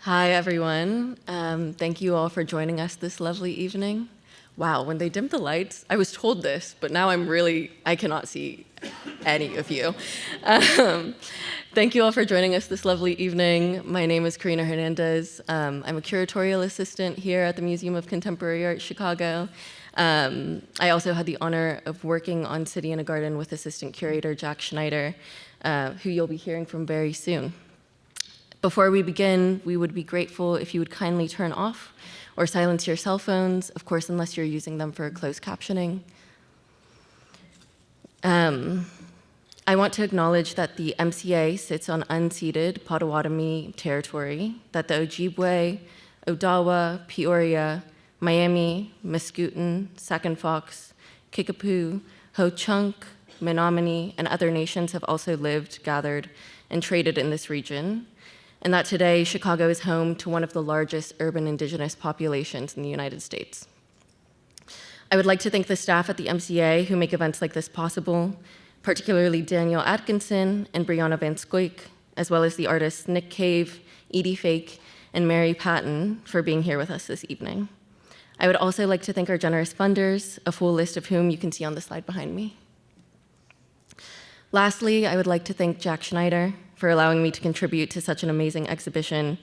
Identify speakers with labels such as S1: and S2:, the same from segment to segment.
S1: Hi, everyone. Thank you all for joining us this lovely evening. Wow, when they dimmed the lights, I was told this, but now I cannot see any of you. Thank you all for joining us this lovely evening. My name is Karina Hernandez. I'm a curatorial assistant here at the Museum of Contemporary Art, Chicago. I also had the honor of working on City in a Garden with assistant curator Jack Schneider, who you'll be hearing from very soon. Before we begin, we would be grateful if you would kindly turn off or silence your cell phones, of course, unless you're using them for closed captioning. I want to acknowledge that the MCA sits on unceded Potawatomi territory, that the Ojibwe, Odawa, Peoria, Miami, Mascoutin, Second Fox, Kickapoo, Ho-Chunk, Menominee, and other nations have also lived, gathered, and traded in this region, and that today Chicago is home to one of the largest urban indigenous populations in the United States. I would like to thank the staff at the MCA who make events like this possible, particularly Daniel Atkinson and Brianna Van Scoik, as well as the artists Nick Cave, Edie Fake, and Mary Patten for being here with us this evening. I would also like to thank our generous funders, a full list of whom you can see on the slide behind me. Lastly, I would like to thank Jack Schneider for allowing me to contribute to such an amazing exhibition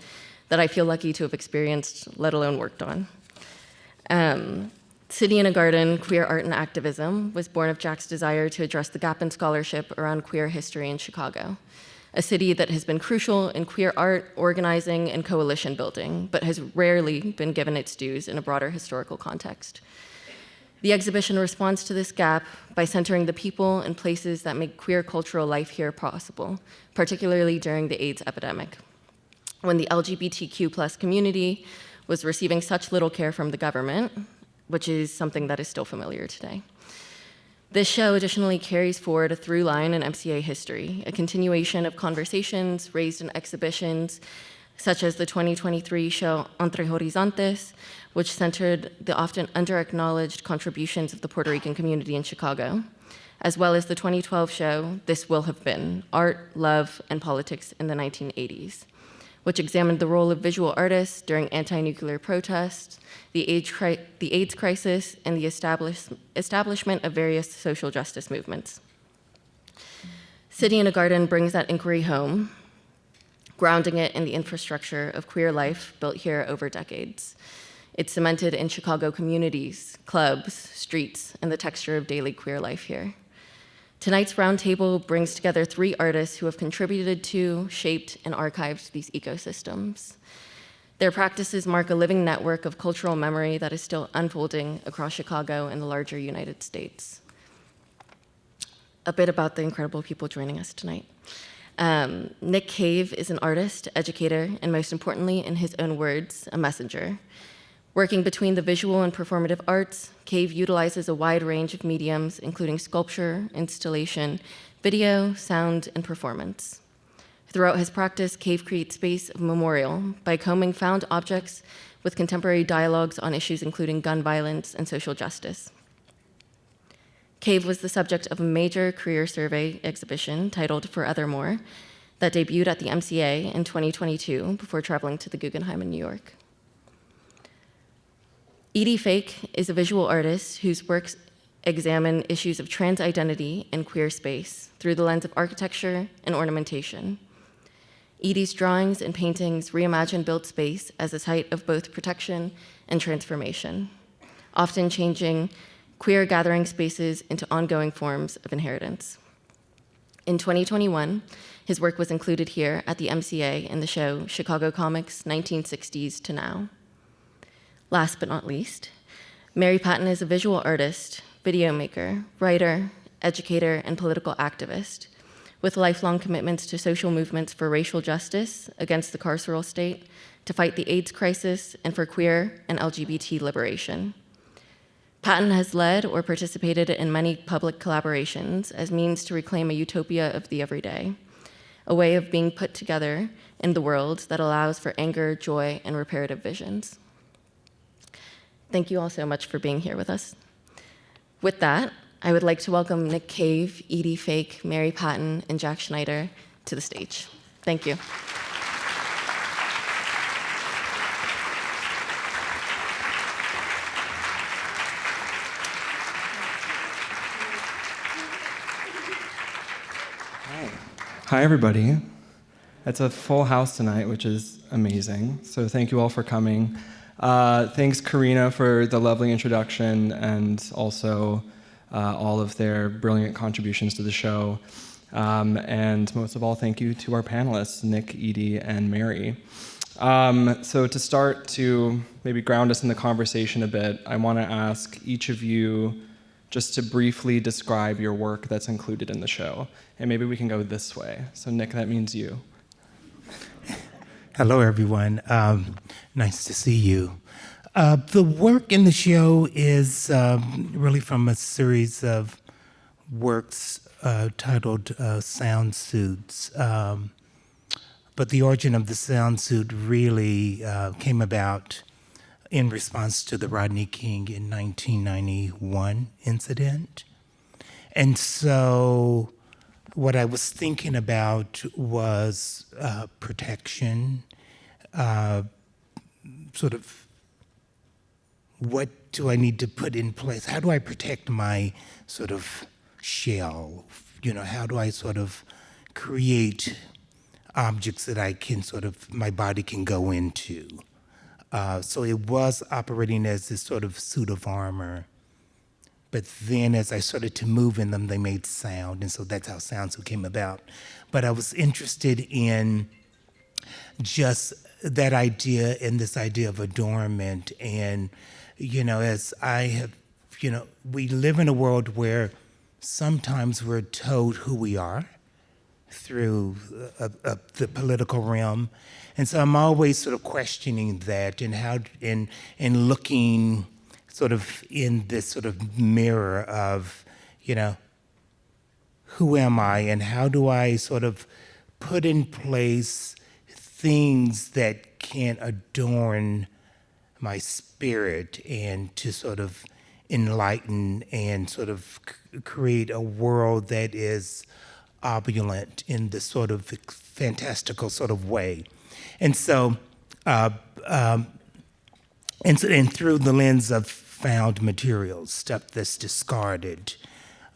S1: that I feel lucky to have experienced, let alone worked on. City in a Garden, Queer Art and Activism was born of Jack's desire to address the gap in scholarship around queer history in Chicago, a city that has been crucial in queer art, organizing, and coalition building, but has rarely been given its dues in a broader historical context. The exhibition responds to this gap by centering the people and places that make queer cultural life here possible, particularly during the AIDS epidemic, when the LGBTQ+ community was receiving such little care from the government, which is something that is still familiar today. This show additionally carries forward a through line in MCA history, a continuation of conversations raised in exhibitions such as the 2023 show Entre Horizontes, which centered the often under-acknowledged contributions of the Puerto Rican community in Chicago, as well as the 2012 show This Will Have Been, Art, Love, and Politics in the 1980s, which examined the role of visual artists during anti-nuclear protests, the AIDS crisis, and the establishment of various social justice movements. City in a Garden brings that inquiry home, grounding it in the infrastructure of queer life built here over decades. It's cemented in Chicago communities, clubs, streets, and the texture of daily queer life here. Tonight's roundtable brings together 3 artists who have contributed to, shaped, and archived these ecosystems. Their practices mark a living network of cultural memory that is still unfolding across Chicago and the larger United States. A bit about the incredible people joining us tonight. Nick Cave is an artist, educator, and most importantly, in his own words, a messenger. Working between the visual and performative arts, Cave utilizes a wide range of mediums, including sculpture, installation, video, sound, and performance. Throughout his practice, Cave creates space of memorial by combing found objects with contemporary dialogues on issues including gun violence and social justice. Cave was the subject of a major career survey exhibition titled Forevermore that debuted at the MCA in 2022 before traveling to the Guggenheim in New York. Edie Fake is a visual artist whose works examine issues of trans identity and queer space through the lens of architecture and ornamentation. Edie's drawings and paintings reimagine built space as a site of both protection and transformation, often changing queer gathering spaces into ongoing forms of inheritance. In 2021, his work was included here at the MCA in the show Chicago Comics 1960s to Now. Last but not least, Mary Patten is a visual artist, video maker, writer, educator, and political activist, with lifelong commitments to social movements for racial justice against the carceral state, to fight the AIDS crisis, and for queer and LGBT liberation. Patten has led or participated in many public collaborations as means to reclaim a utopia of the everyday, a way of being put together in the world that allows for anger, joy, and reparative visions. Thank you all so much for being here with us. With that, I would like to welcome Nick Cave, Edie Fake, Mary Patten, and Jack Schneider to the stage. Thank you.
S2: Hi, everybody. It's a full house tonight, which is amazing. So thank you all for coming. Thanks, Karina, for the lovely introduction and also all of their brilliant contributions to the show. And most of all, thank you to our panelists, Nick, Edie, and Mary. So to start to maybe ground us in the conversation a bit, I want to ask each of you just to briefly describe your work that's included in the show. And maybe we can go this way. So Nick, that means you.
S3: Hello, everyone. Nice to see you. The work in the show is really from a series of works titled Sound Suits. But the origin of the sound suit really came about in response to the Rodney King in 1991 incident. And so what I was thinking about was protection, sort of what do I need to put in place? How do I protect my sort of shell? You know, how do I sort of create objects that I can sort of, my body can go into? So it was operating as this sort of suit of armor. But then as I started to move in them, they made sound. And so that's how Sound Suit came about. But I was interested in just that idea and this idea of adornment. And, you know, as I have, you know, we live in a world where sometimes we're told who we are through the political realm. And so I'm always sort of questioning that and how, and looking sort of in this sort of mirror of, you know, who am I and how do I sort of put in place things that can adorn my spirit and to sort of enlighten and sort of create a world that is opulent in this sort of fantastical sort of way. And so, and through the lens of found materials, stuff that's discarded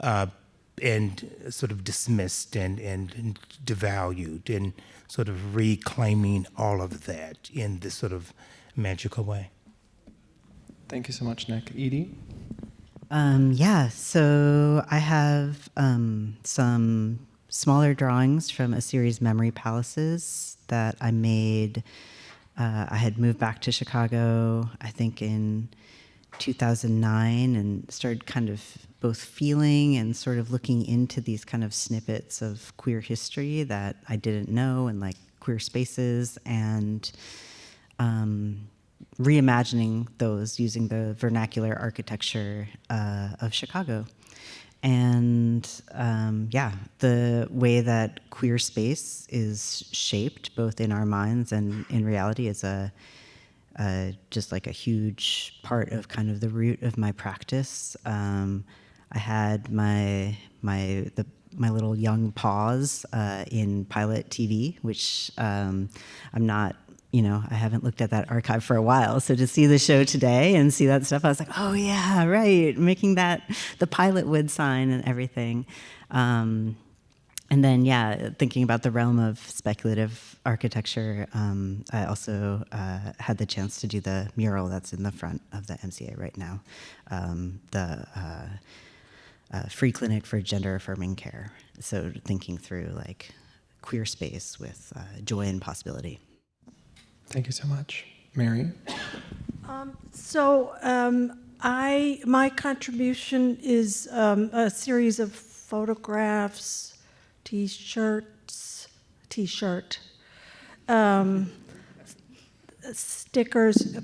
S3: and sort of dismissed and devalued, and sort of reclaiming all of that in this sort of magical way.
S2: Thank you so much, Nick. Edie?
S4: Yeah, so I have some smaller drawings from a series, Memory Palaces, that I made. I had moved back to Chicago, I think in 2009, and started kind of both feeling and sort of looking into these kind of snippets of queer history that I didn't know, and like queer spaces, and reimagining those using the vernacular architecture of Chicago. And yeah, the way that queer space is shaped both in our minds and in reality is just like a huge part of kind of the root of my practice. I had my little young paws in pilot TV, which I'm not, you know, I haven't looked at that archive for a while. So to see the show today and see that stuff, I was like, oh yeah, right, making that the pilot wood sign and everything. And then, yeah, thinking about the realm of speculative architecture, I also had the chance to do the mural that's in the front of the MCA right now, the free clinic for gender affirming care. So thinking through like queer space with joy and possibility.
S2: Thank you so much. Mary?
S5: My contribution is a series of photographs, t-shirt, stickers,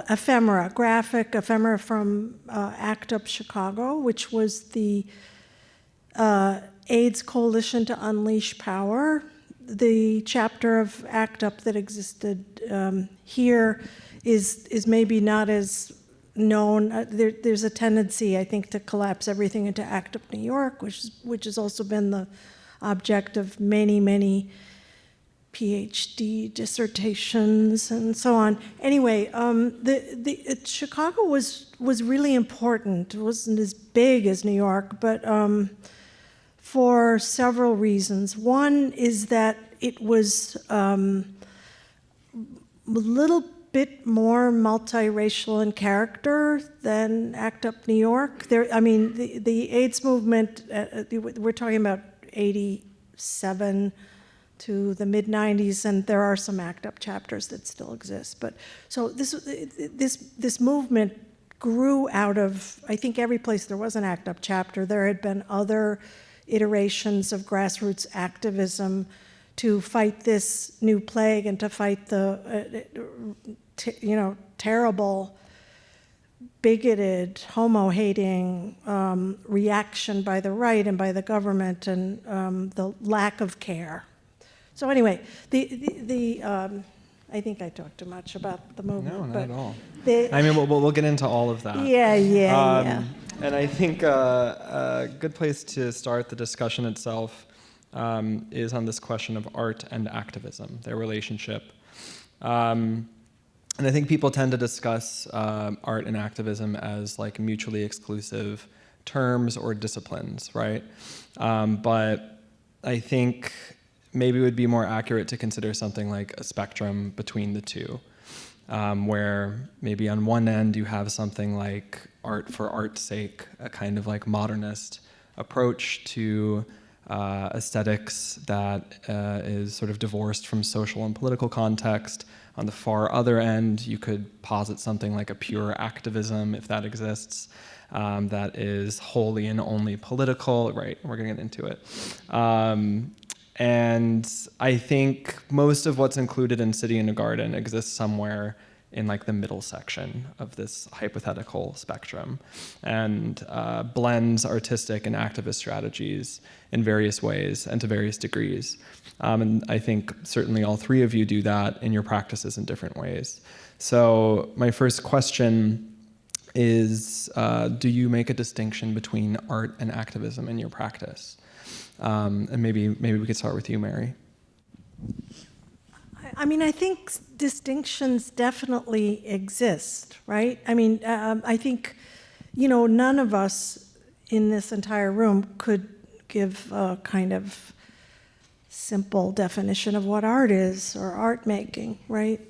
S5: ephemera, graphic ephemera from ACT UP Chicago, which was the AIDS Coalition to Unleash Power. The chapter of ACT UP that existed here is maybe not as known. There's a tendency, I think, to collapse everything into ACT UP New York, which has also been the object of many, many PhD dissertations and so on. Anyway, Chicago was really important. It wasn't as big as New York, but for several reasons. One is that it was a little bit more multiracial in character than ACT UP New York. The AIDS movement, we're talking about 87 to the mid-90s, and there are some ACT UP chapters that still exist. But so this movement grew out of, I think every place there was an ACT UP chapter, there had been other iterations of grassroots activism to fight this new plague and to fight the terrible, bigoted, homo-hating reaction by the right and by the government, and the lack of care. So anyway, I think I talked too much about the movement.
S2: No, not at all.
S5: I
S2: mean, we'll get into all of that.
S5: Yeah.
S2: And I think a good place to start the discussion itself is on this question of art and activism, their relationship. And I think people tend to discuss art and activism as like mutually exclusive terms or disciplines, right? But I think maybe it would be more accurate to consider something like a spectrum between the two, where maybe on one end you have something like art for art's sake, a kind of like modernist approach to aesthetics that is sort of divorced from social and political context. On the far other end, you could posit something like a pure activism, if that exists, that is wholly and only political, right? We're going to get into it. And I think most of what's included in City in a Garden exists somewhere in like the middle section of this hypothetical spectrum, and blends artistic and activist strategies in various ways and to various degrees. And I think certainly all three of you do that in your practices in different ways. So my first question is, do you make a distinction between art and activism in your practice? And maybe we could start with you, Mary.
S5: I think distinctions definitely exist, right? I think, none of us in this entire room could give a kind of simple definition of what art is or art making, right?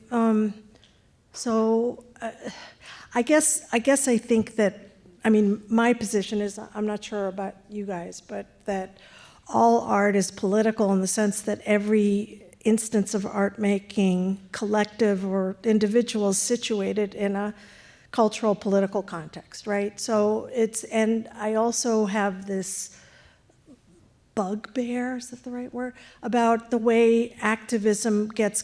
S5: So I guess I think that, my position is, I'm not sure about you guys, but that all art is political in the sense that every instance of art making, collective or individual, is situated in a cultural political context, right? So and I also have this bugbear, is that the right word, about the way activism gets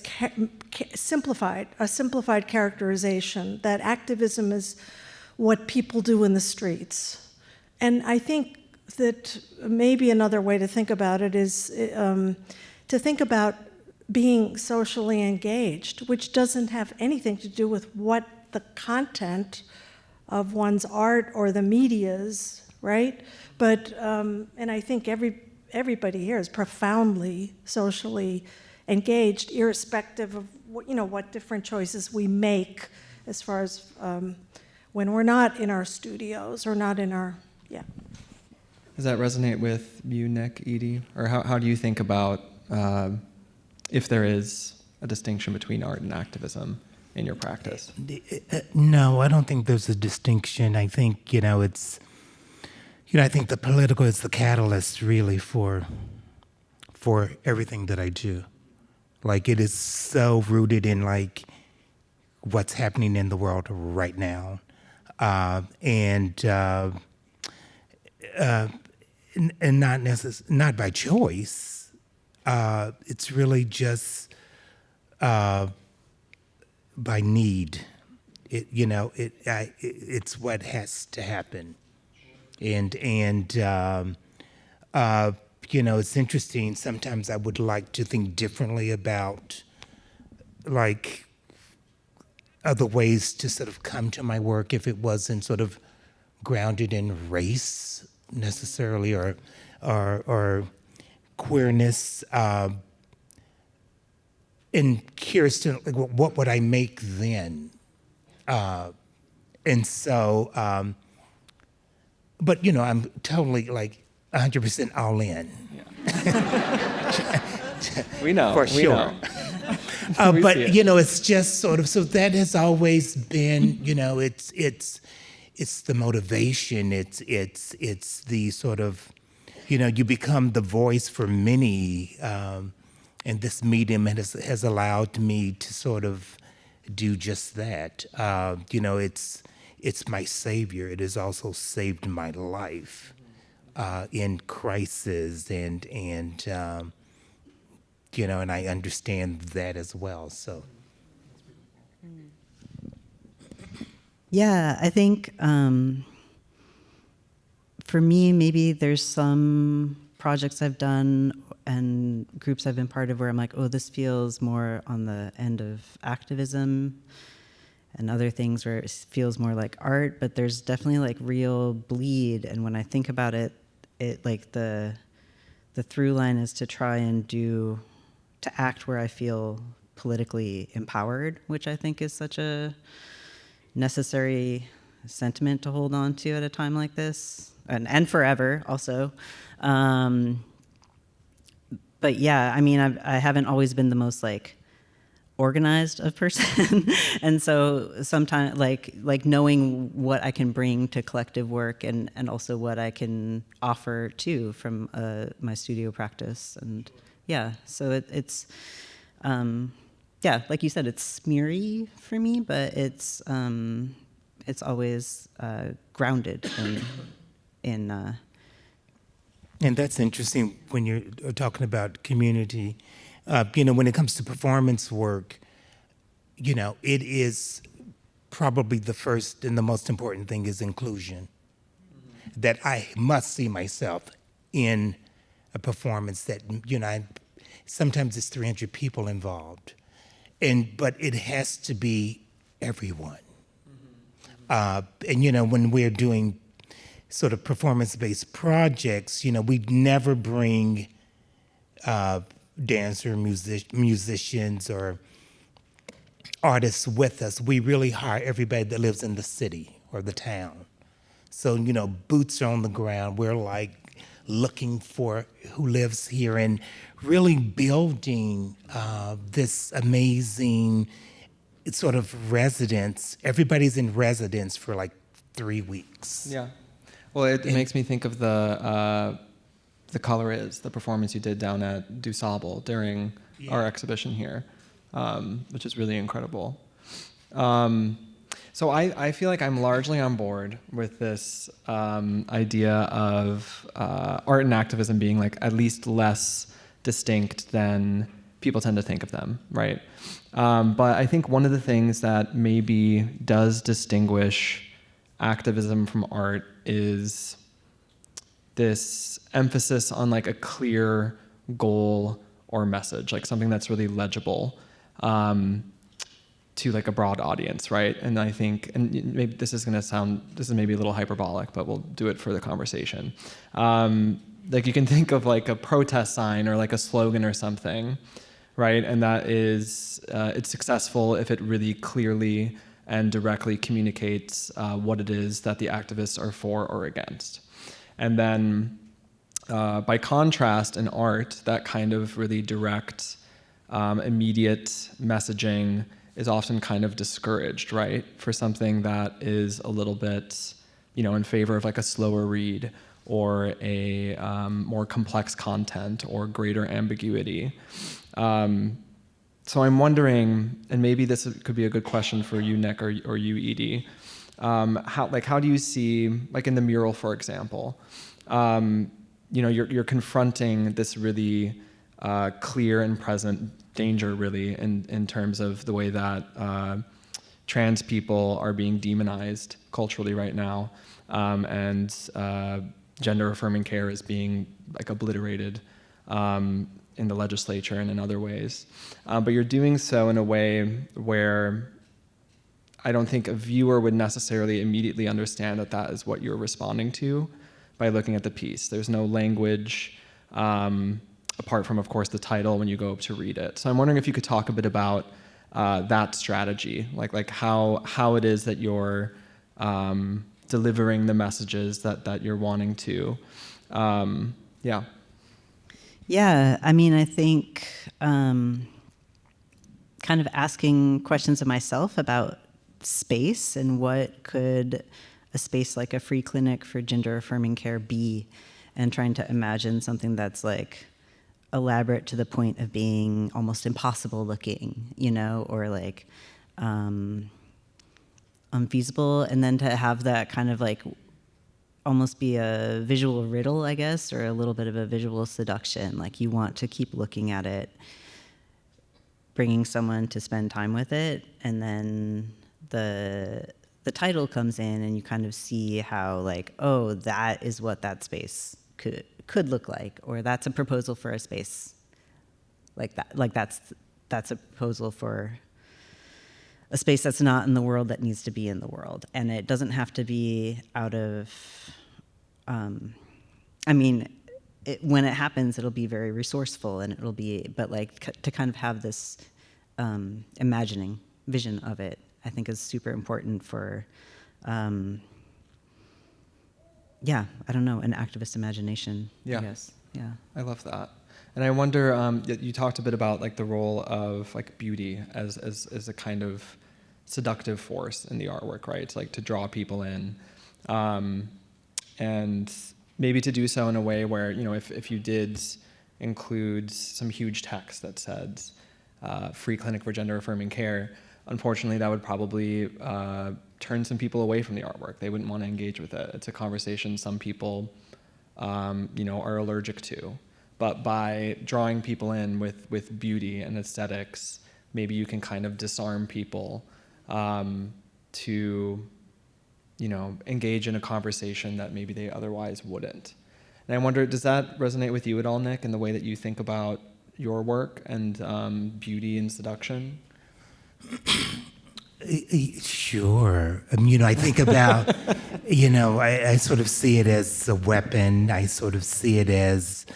S5: simplified, a simplified characterization, that activism is what people do in the streets. And I think that maybe another way to think about it is to think about being socially engaged, which doesn't have anything to do with what the content of one's art or the media's, right? But, and I think everybody here is profoundly socially engaged, irrespective of what different choices we make as far as when we're not in our studios or not in our, yeah.
S2: Does that resonate with you, Nick, Edie? Or how do you think about if there is a distinction between art and activism in your practice?
S3: No, I don't think there's a distinction. I think, it's, I think the political is the catalyst really for everything that I do. Like, it is so rooted in like what's happening in the world right now. And not by choice. It's really just by need. It's what has to happen. And it's interesting. Sometimes I would like to think differently about like other ways to sort of come to my work if it wasn't sort of grounded in race necessarily or queerness. And curious to like, what would I make then? And so, but I'm totally like 100% all in.
S2: We know.
S3: For
S2: we
S3: sure.
S2: know. We
S3: But
S2: see it.
S3: you know, it's just sort of, so that has always been, you know, it's the motivation. It's the sort of, you know, you become the voice for many, and this medium has allowed me to sort of do just that. You know, it's my savior. It has also saved my life in crisis, and you know, and I understand that as well. So,
S4: Yeah, I think for me, maybe there's some projects I've done and groups I've been part of where I'm like, oh, this feels more on the end of activism, and other things where it feels more like art, but there's definitely like real bleed. And when I think about it, like the through line is to try and to act where I feel politically empowered, which I think is such a necessary sentiment to hold on to at a time like this, and forever also. But yeah, I mean, I haven't always been the most like organized of person, and so sometimes like knowing what I can bring to collective work, and also what I can offer too from my studio practice. And yeah, so it's yeah, like you said, it's smeary for me, but it's always grounded in
S3: and that's interesting when you're talking about community. You know, when it comes to performance work, you know, it is probably the first and the most important thing is inclusion. That I must see myself in a performance that, you know, sometimes it's 300 people involved, but it has to be everyone. And you know, when we're doing sort of performance-based projects, you know, we never bring dancer, musicians, or artists with us. We really hire everybody that lives in the city or the town. So, you know, boots are on the ground. We're like looking for who lives here and really building this amazing sort of residence. Everybody's in residence for like 3 weeks.
S2: Yeah. Well, it makes me think of the Color Is, the performance you did down at Du Sable during our exhibition here, which is really incredible. So I feel like I'm largely on board with this idea of art and activism being like at least less distinct than people tend to think of them, right? But I think one of the things that maybe does distinguish activism from art is this emphasis on like a clear goal or message, like something that's really legible to like a broad audience, right? And I think, and maybe this is maybe a little hyperbolic, but we'll do it for the conversation. Like you can think of like a protest sign or like a slogan or something, right? And that is, it's successful if it really clearly and directly communicates what it is that the activists are for or against. And then by contrast, in art, that kind of really direct, immediate messaging is often kind of discouraged, right? For something that is a little bit, you know, in favor of like a slower read or a more complex content or greater ambiguity. So I'm wondering, and maybe this could be a good question for you, Nick, or you, Edie. How do you see, like in the mural, for example, you know, you're confronting this really clear and present danger, really, in terms of the way that trans people are being demonized culturally right now, and gender-affirming care is being like obliterated in the legislature and in other ways. But you're doing so in a way where I don't think a viewer would necessarily immediately understand that that is what you're responding to by looking at the piece. There's no language, apart from, of course, the title when you go up to read it. So I'm wondering if you could talk a bit about that strategy, like how it is that you're delivering the messages that you're wanting to, Yeah.
S4: Yeah, I mean, I think kind of asking questions of myself about space and what could a space like a free clinic for gender affirming care be, and trying to imagine something that's like elaborate to the point of being almost impossible looking, you know, or like unfeasible, and then to have that kind of like almost be a visual riddle, I guess, or a little bit of a visual seduction. Like you want to keep looking at it, bringing someone to spend time with it, and then the title comes in and you kind of see how like, oh, that is what that space could look like, or that's a proposal for a space like that. Like that's a proposal for a space that's not in the world that needs to be in the world. And it doesn't have to be out of, I mean, when it happens, it'll be very resourceful and it'll be, but like to kind of have this imagining vision of it, I think is super important for, yeah, I don't know, an activist imagination,
S2: Yeah.
S4: I guess, yeah.
S2: I love that. And I wonder, you talked a bit about like the role of like beauty as a kind of seductive force in the artwork, right? Like to draw people in, and maybe to do so in a way where, you know, if you did include some huge text that said free clinic for gender affirming care, unfortunately that would probably turn some people away from the artwork. They wouldn't want to engage with it. It's a conversation some people, you know, are allergic to. But by drawing people in with beauty and aesthetics, maybe you can kind of disarm people to, you know, engage in a conversation that maybe they otherwise wouldn't. And I wonder, does that resonate with you at all, Nick, in the way that you think about your work and beauty and seduction?
S3: Sure. You know, I think about, you know, I sort of see it as a weapon. I sort of see it as,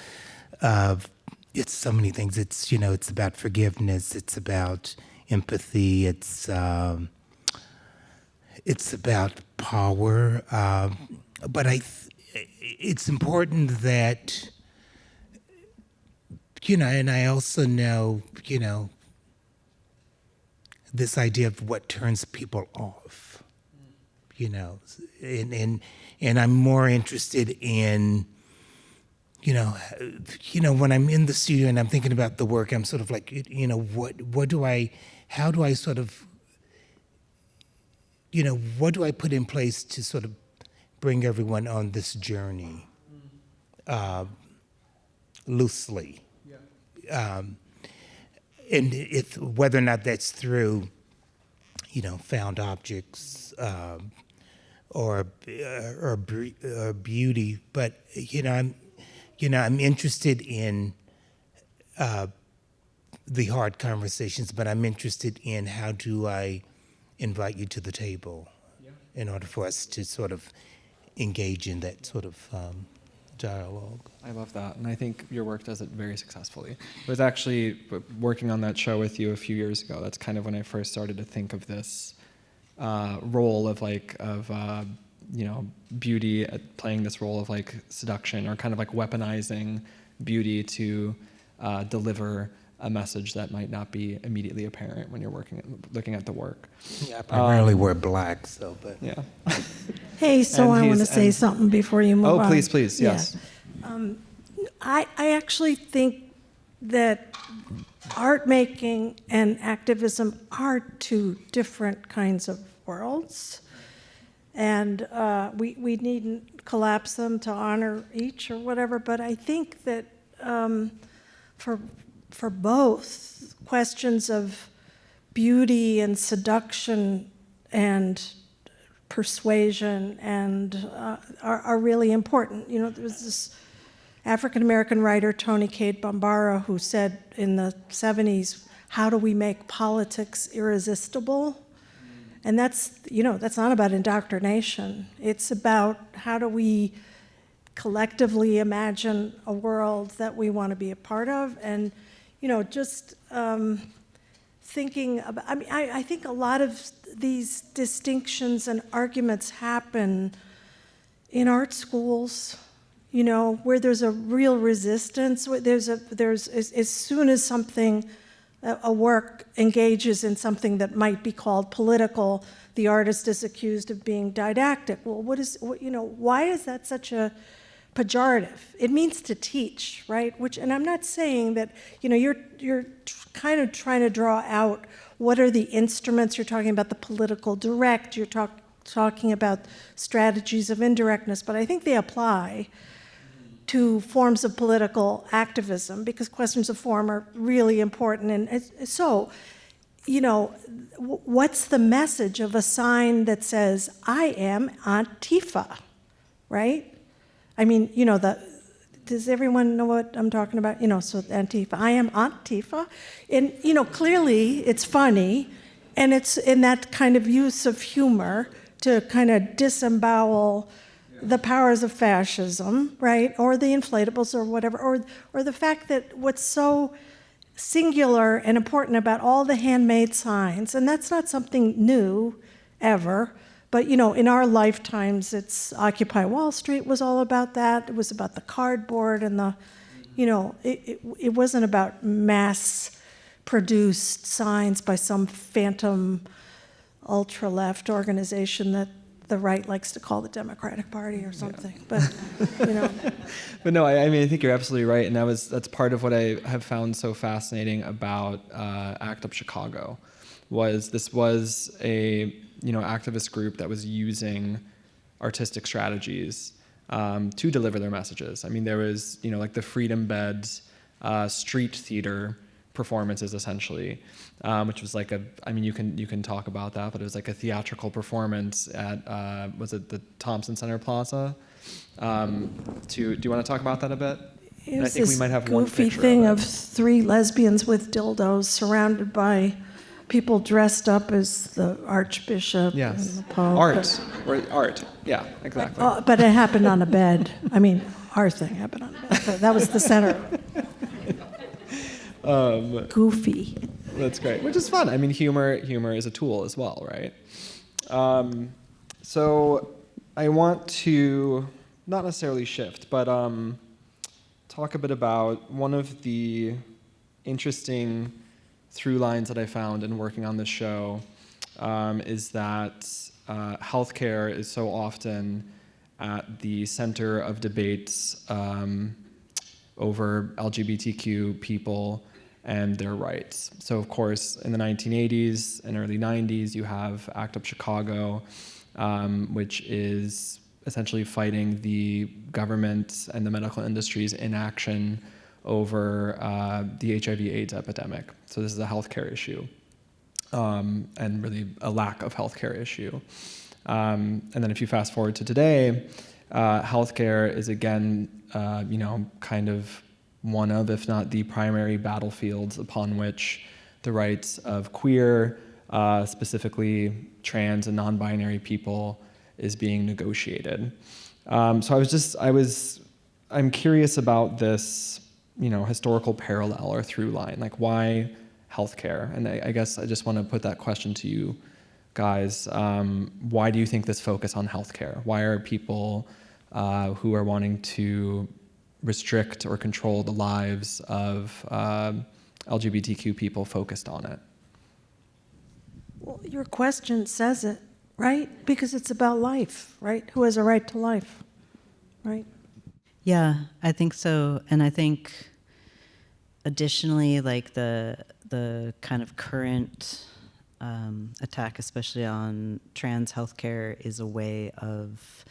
S3: it's so many things. It's, you know, it's about forgiveness. It's about empathy. It's about power. But it's important that, you know, and I also know, you know, this idea of what turns people off, you know, and I'm more interested in, you know, when I'm in the studio and I'm thinking about the work, I'm sort of like, you know, how do I sort of, you know, what do I put in place to sort of bring everyone on this journey, loosely. Yeah. And whether or not that's through, you know, found objects or beauty, but I'm interested in the hard conversations, but I'm interested in how do I invite you to the table in order for us to sort of engage in that sort of dialogue.
S2: I love that, and I think your work does it very successfully. I was actually working on that show with you a few years ago. That's kind of when I first started to think of this role of you know, beauty playing this role of like seduction, or kind of like weaponizing beauty to deliver a message that might not be immediately apparent when you're looking at the work.
S3: Yeah, I primarily wear black, so, but.
S2: Yeah.
S5: Hey, so I want to say something before you move on.
S2: Oh, please, yes.
S5: Yeah. I actually think that art making and activism are two different kinds of worlds. And we needn't collapse them to honor each or whatever, but I think that for both, questions of beauty and seduction and persuasion and are really important. You know, there was this African-American writer, Toni Cade Bambara, who said in the 70s, how do we make politics irresistible? And that's, you know, that's not about indoctrination. It's about how do we collectively imagine a world that we want to be a part of. And, you know, just thinking about, I mean, I think a lot of these distinctions and arguments happen in art schools. where there's a real resistance, where there's as soon as a work engages in something that might be called political, the artist is accused of being didactic. Well, why is that such a pejorative? It means to teach, right? And I'm not saying that, you're kind of trying to draw out what are the instruments. You're talking about the political direct, you're talking about strategies of indirectness, but I think they apply to forms of political activism because questions of form are really important. And so, what's the message of a sign that says, I am Antifa, right? I mean, does everyone know what I'm talking about? So Antifa, I am Antifa. And, clearly it's funny, and it's in that kind of use of humor to kind of disembowel the powers of fascism, right? Or the inflatables or whatever, or the fact that what's so singular and important about all the handmade signs, and that's not something new ever, but in our lifetimes, it's Occupy Wall Street was all about that. It was about the cardboard and it wasn't about mass-produced signs by some phantom ultra-left organization that the right likes to call the Democratic Party or something. Yeah. But,
S2: But no, I mean, I think you're absolutely right, and that's part of what I have found so fascinating about ACT UP Chicago. This was a activist group that was using artistic strategies to deliver their messages. I mean, there was like the Freedom Beds street theater performances essentially, which was like you can talk about that, but it was like a theatrical performance at was it the Thompson Center Plaza? Do you want to talk about that a bit?
S5: It was
S2: I think we might have one
S5: goofy
S2: picture
S5: thing
S2: of
S5: of 3 lesbians with dildos surrounded by people dressed up as the Archbishop and the Pope.
S2: Art. Yeah, exactly.
S5: But it happened on a bed. I mean, our thing happened on a bed. But that was the center. Goofy.
S2: That's great, which is fun. I mean, humor is a tool as well, right? So I want to not necessarily shift, but talk a bit about one of the interesting through lines that I found in working on this show is that healthcare is so often at the center of debates over LGBTQ people and their rights. So of course, in the 1980s and early 90s, you have ACT UP Chicago, which is essentially fighting the government and the medical industry's inaction over the HIV/AIDS epidemic. So this is a healthcare issue, and really a lack of healthcare issue. And then if you fast forward to today, healthcare is again, kind of one of, if not the primary battlefields upon which the rights of queer, specifically trans and non-binary people, is being negotiated. So I'm curious about this, historical parallel or through line, like why healthcare? And I guess I just want to put that question to you guys. Why do you think this focus on healthcare? Why are people who are wanting to restrict or control the lives of LGBTQ people focused on it?
S5: Well, your question says it, right? Because it's about life, right? Who has a right to life, right?
S4: Yeah, I think so. And I think additionally, like the kind of current attack, especially on trans healthcare, is a way of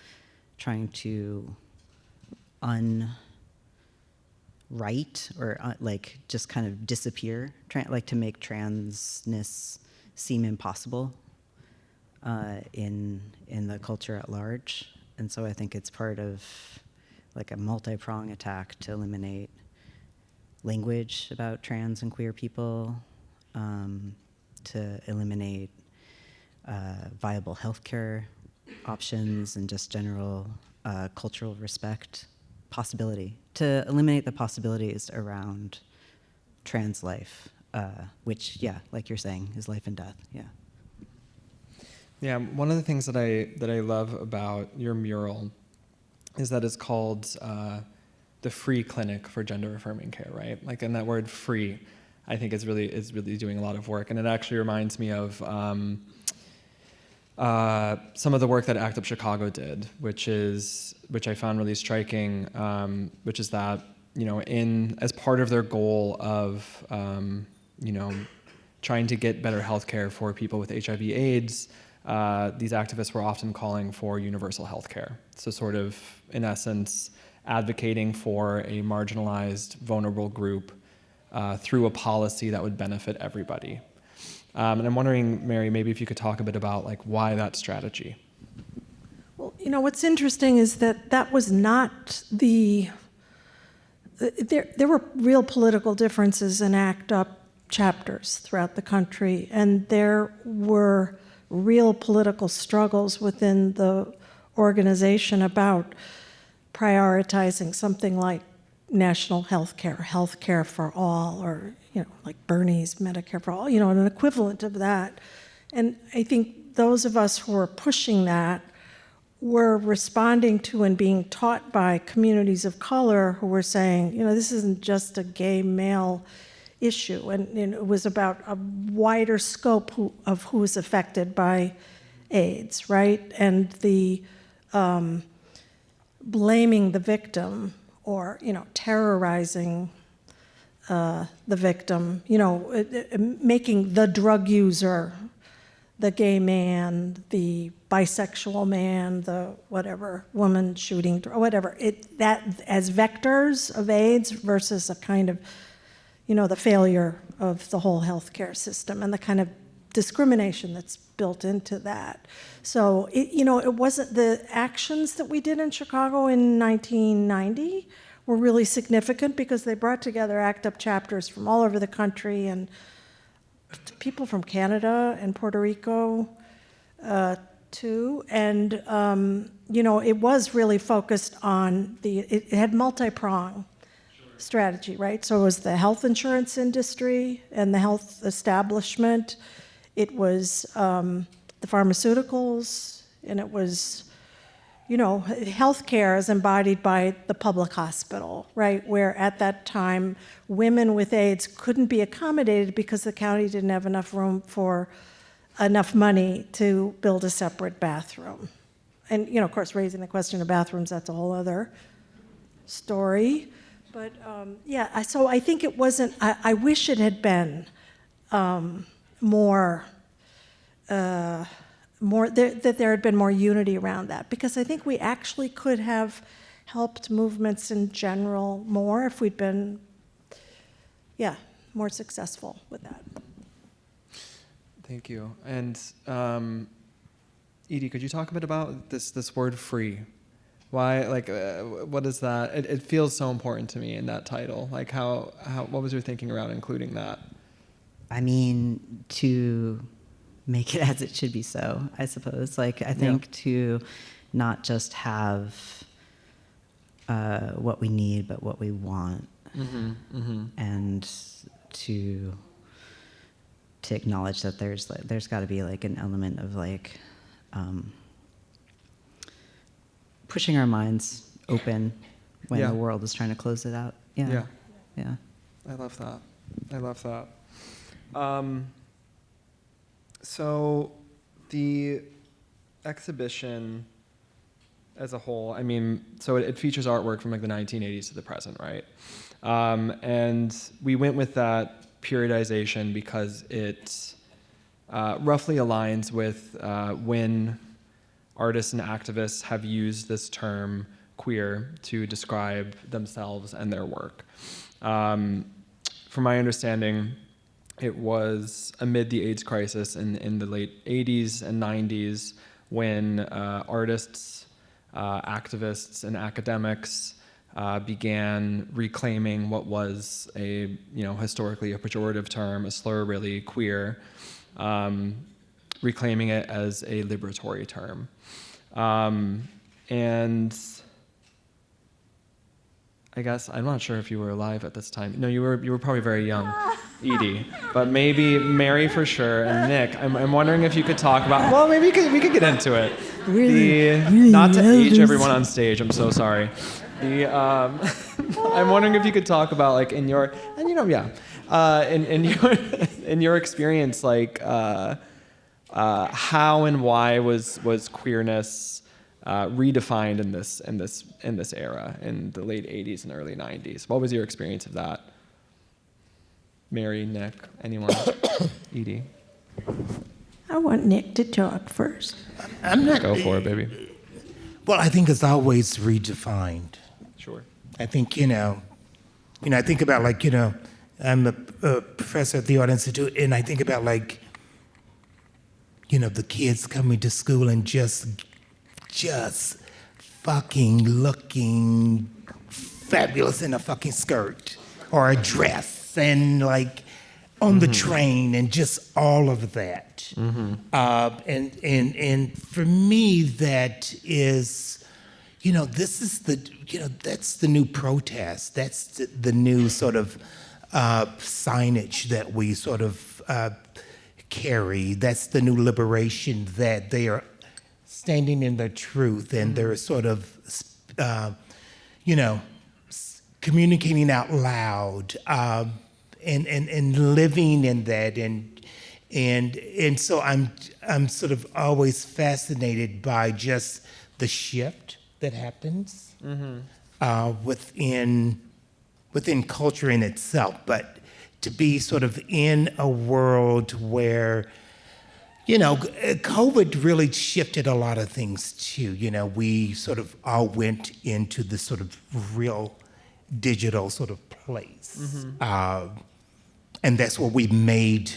S4: trying to unwrite or like just kind of disappear, like to make transness seem impossible in the culture at large. And so I think it's part of like a multi-prong attack to eliminate language about trans and queer people, to eliminate viable healthcare options and just general cultural respect, possibility, to eliminate the possibilities around trans life, which, yeah, like you're saying, is life and death, yeah. Yeah,
S2: one of the things that I love about your mural is that it's called the free clinic for gender affirming care, right? Like, and that word free, I think is really doing a lot of work. And it actually reminds me of some of the work that ACT UP Chicago did, which I found really striking, which is that, as part of their goal of, trying to get better healthcare for people with HIV/AIDS, these activists were often calling for universal healthcare. So sort of, in essence, advocating for a marginalized, vulnerable group through a policy that would benefit everybody. And I'm wondering, Mary, maybe if you could talk a bit about why that strategy.
S5: Well, what's interesting is that was not there were real political differences in ACT UP chapters throughout the country, and there were real political struggles within the organization about prioritizing something like national health care for all, or like Bernie's Medicare for all, an equivalent of that. And I think those of us who were pushing that were responding to and being taught by communities of color who were saying, this isn't just a gay male issue, and it was about a wider scope of who is affected by AIDS, right? And the blaming the victim, or terrorizing the victim, making the drug user, the gay man, the bisexual man, the whatever, woman shooting, whatever, that as vectors of AIDS versus a kind of, the failure of the whole healthcare system and the kind of discrimination that's built into that. So, it wasn't the actions that we did in Chicago in 1990 were really significant because they brought together ACT UP chapters from all over the country and people from Canada and Puerto Rico too. And, it was really focused on it had multi-pronged strategy, right? So it was the health insurance industry and the health establishment. It was the pharmaceuticals, and it was, healthcare is embodied by the public hospital, right? Where at that time, women with AIDS couldn't be accommodated because the county didn't have enough room for enough money to build a separate bathroom. And, of course, raising the question of bathrooms, that's a whole other story. But so I think it wasn't, I wish it had been more, that there had been more unity around that, because I think we actually could have helped movements in general more if we'd been, more successful with that.
S2: Thank you. And Edie, could you talk a bit about this word free? Why, what is that? It feels so important to me in that title. What was your thinking around including that?
S4: I mean, to make it as it should be so, I suppose. I think to not just have what we need, but what we want.
S2: Mm-hmm, mm-hmm.
S4: And to acknowledge that there's got to be an element of pushing our minds open when the world is trying to close it out. Yeah.
S2: I love that. So the exhibition as a whole, so it features artwork from the 1980s to the present, right? And we went with that periodization because it roughly aligns with when artists and activists have used this term queer to describe themselves and their work. From my understanding, it was amid the AIDS crisis in the late 80s and 90s when artists, activists, and academics began reclaiming what was historically a pejorative term, a slur really, queer, reclaiming it as a liberatory term. And I guess I'm not sure if you were alive at this time. No, you were probably very young, Edie. But maybe Mary for sure, and Nick. I'm wondering if you could talk about. Well, maybe we could get into it. Really not to age everyone on stage. I'm so sorry. I'm wondering if you could talk about like in your in your experience, like how and why was queerness redefined in this era, in the late 80s and early 90s? What was your experience of that? Mary, Nick, anyone? Edie?
S5: I want Nick to talk first.
S3: I'm not.
S2: Go for it, baby.
S3: Well, I think it's always redefined.
S2: Sure.
S3: I think, I think about like, I'm a professor at the Art Institute, and I think about like, the kids coming to school and just fucking looking fabulous in a fucking skirt or a dress and like on the train and just all of that. And for me, that is, this is that's the new protest. That's the new sort of signage that we sort of carry. That's the new liberation, that they are standing in their truth and they're sort of, communicating out loud and living in that. And so I'm sort of always fascinated by just the shift that happens within culture in itself, but to be sort of in a world where, COVID really shifted a lot of things too. We sort of all went into this sort of real digital sort of place. And that's where we made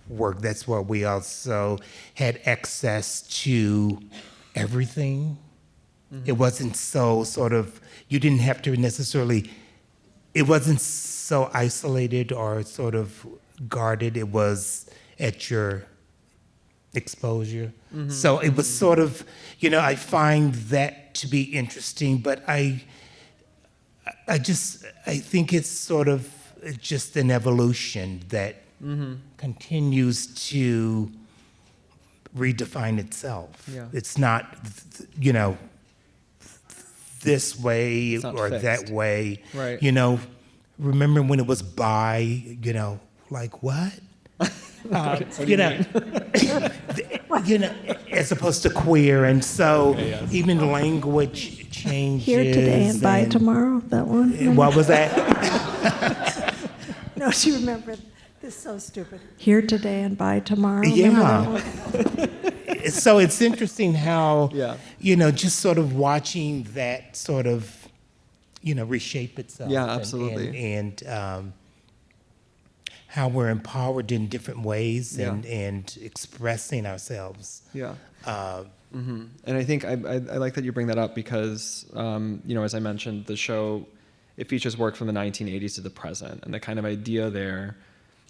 S3: work. That's where we also had access to everything. It wasn't so sort of, you didn't have to necessarily, it wasn't so isolated or sort of guarded. It was at your exposure. So it was sort of, I find that to be interesting, but I think it's sort of just an evolution that continues to redefine itself.
S2: Yeah.
S3: It's not, this way or
S2: fixed.
S3: that way.
S2: Right.
S3: Remember when it was bi, like what? As opposed to queer, and so even language changes.
S5: Here today and by tomorrow, that one?
S3: What was that?
S5: No, she remembered. This is so stupid. Here today and by tomorrow.
S3: Yeah.
S5: Remember that one?
S3: So it's interesting how,
S2: Yeah.
S3: just sort of watching that sort of, reshape itself.
S2: Yeah, absolutely.
S3: And how we're empowered in different ways and expressing ourselves.
S2: Yeah. And I think I like that you bring that up because, as I mentioned, the show, it features work from the 1980s to the present. And the kind of idea there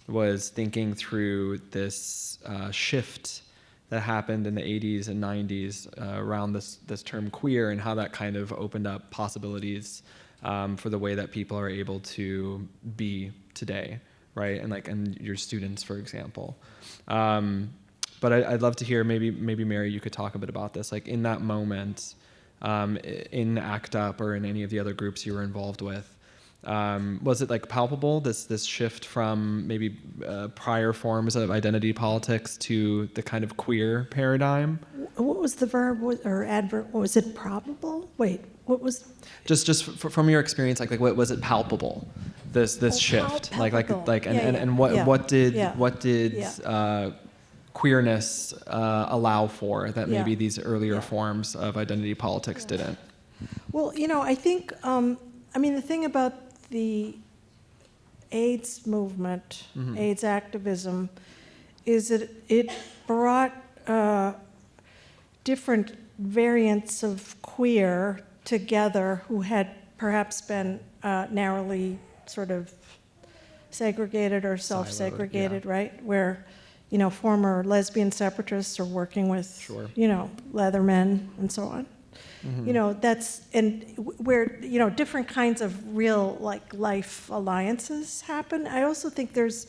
S2: was thinking through this shift that happened in the 80s and 90s around this term queer, and how that kind of opened up possibilities for the way that people are able to be today, right? And your students, for example. But I'd love to hear, maybe Mary, you could talk a bit about this, like in that moment, in ACT UP or in any of the other groups you were involved with. Was it like palpable, this shift from maybe prior forms of identity politics to the kind of queer paradigm?
S5: What was the verb or adverb? Was it probable? Wait, what was?
S2: Just from your experience, like what was it palpable? This shift,
S5: palpable.
S2: And what did queerness allow for that maybe these earlier forms of identity politics didn't?
S5: Well, I think the thing about the AIDS movement, AIDS activism, is that it brought different variants of queer together who had perhaps been narrowly sort of segregated or self-segregated, right? Where, former lesbian separatists are working with,
S2: Sure.
S5: Leathermen and so on. That's, and where, different kinds of real, life alliances happen. I also think there's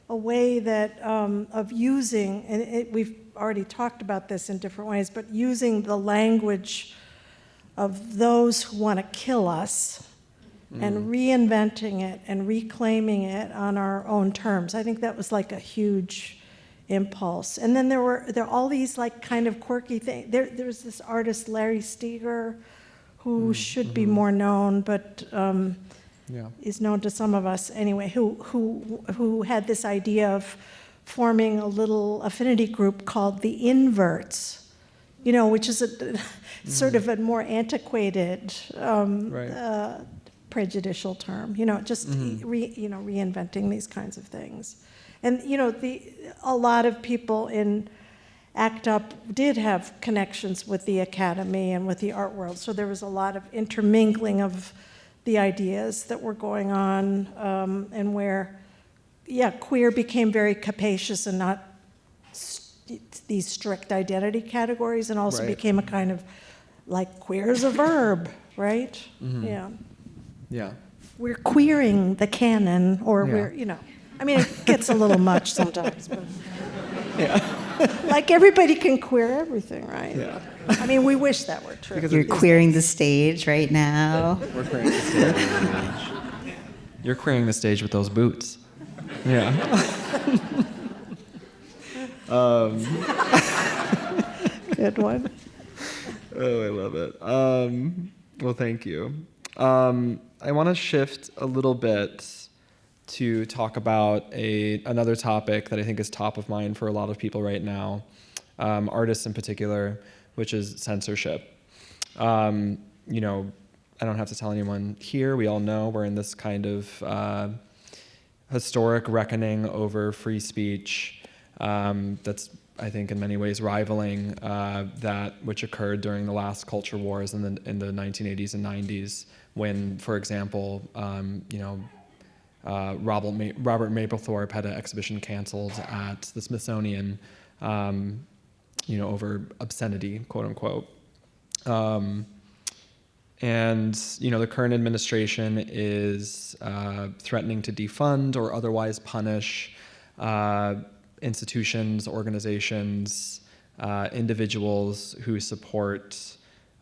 S5: a way that, of using, and we've already talked about this in different ways, but using the language of those who want to kill us and reinventing it and reclaiming it on our own terms. I think that was a huge impulse. And then there are all these kind of quirky things. There's this artist, Larry Steger, who should be more known, but is known to some of us anyway, who had this idea of forming a little affinity group called the Inverts, which is a sort of a more antiquated, prejudicial term, just reinventing these kinds of things. And a lot of people in ACT UP did have connections with the academy and with the art world, so there was a lot of intermingling of the ideas that were going on, and where, queer became very capacious and not these strict identity categories, and also became a kind of queer is a verb, right?
S2: Yeah.
S5: We're queering the canon, or we're, it gets a little much sometimes, but everybody can queer everything, right?
S2: Yeah.
S5: We wish that were true.
S4: You're queering the stage right now.
S2: We're queering the stage. You're queering the stage with those boots. Yeah.
S5: Good one.
S2: Oh, I love it. Well, thank you. I want to shift a little bit to talk about another topic that I think is top of mind for a lot of people right now, artists in particular, which is censorship. I don't have to tell anyone here. We all know we're in this kind of historic reckoning over free speech that's, I think, in many ways rivaling that which occurred during the last culture wars in the 1980s and 90s, when, for example, Robert Mapplethorpe had an exhibition canceled at the Smithsonian, over obscenity, quote unquote. And the current administration is threatening to defund or otherwise punish institutions, organizations, individuals who support,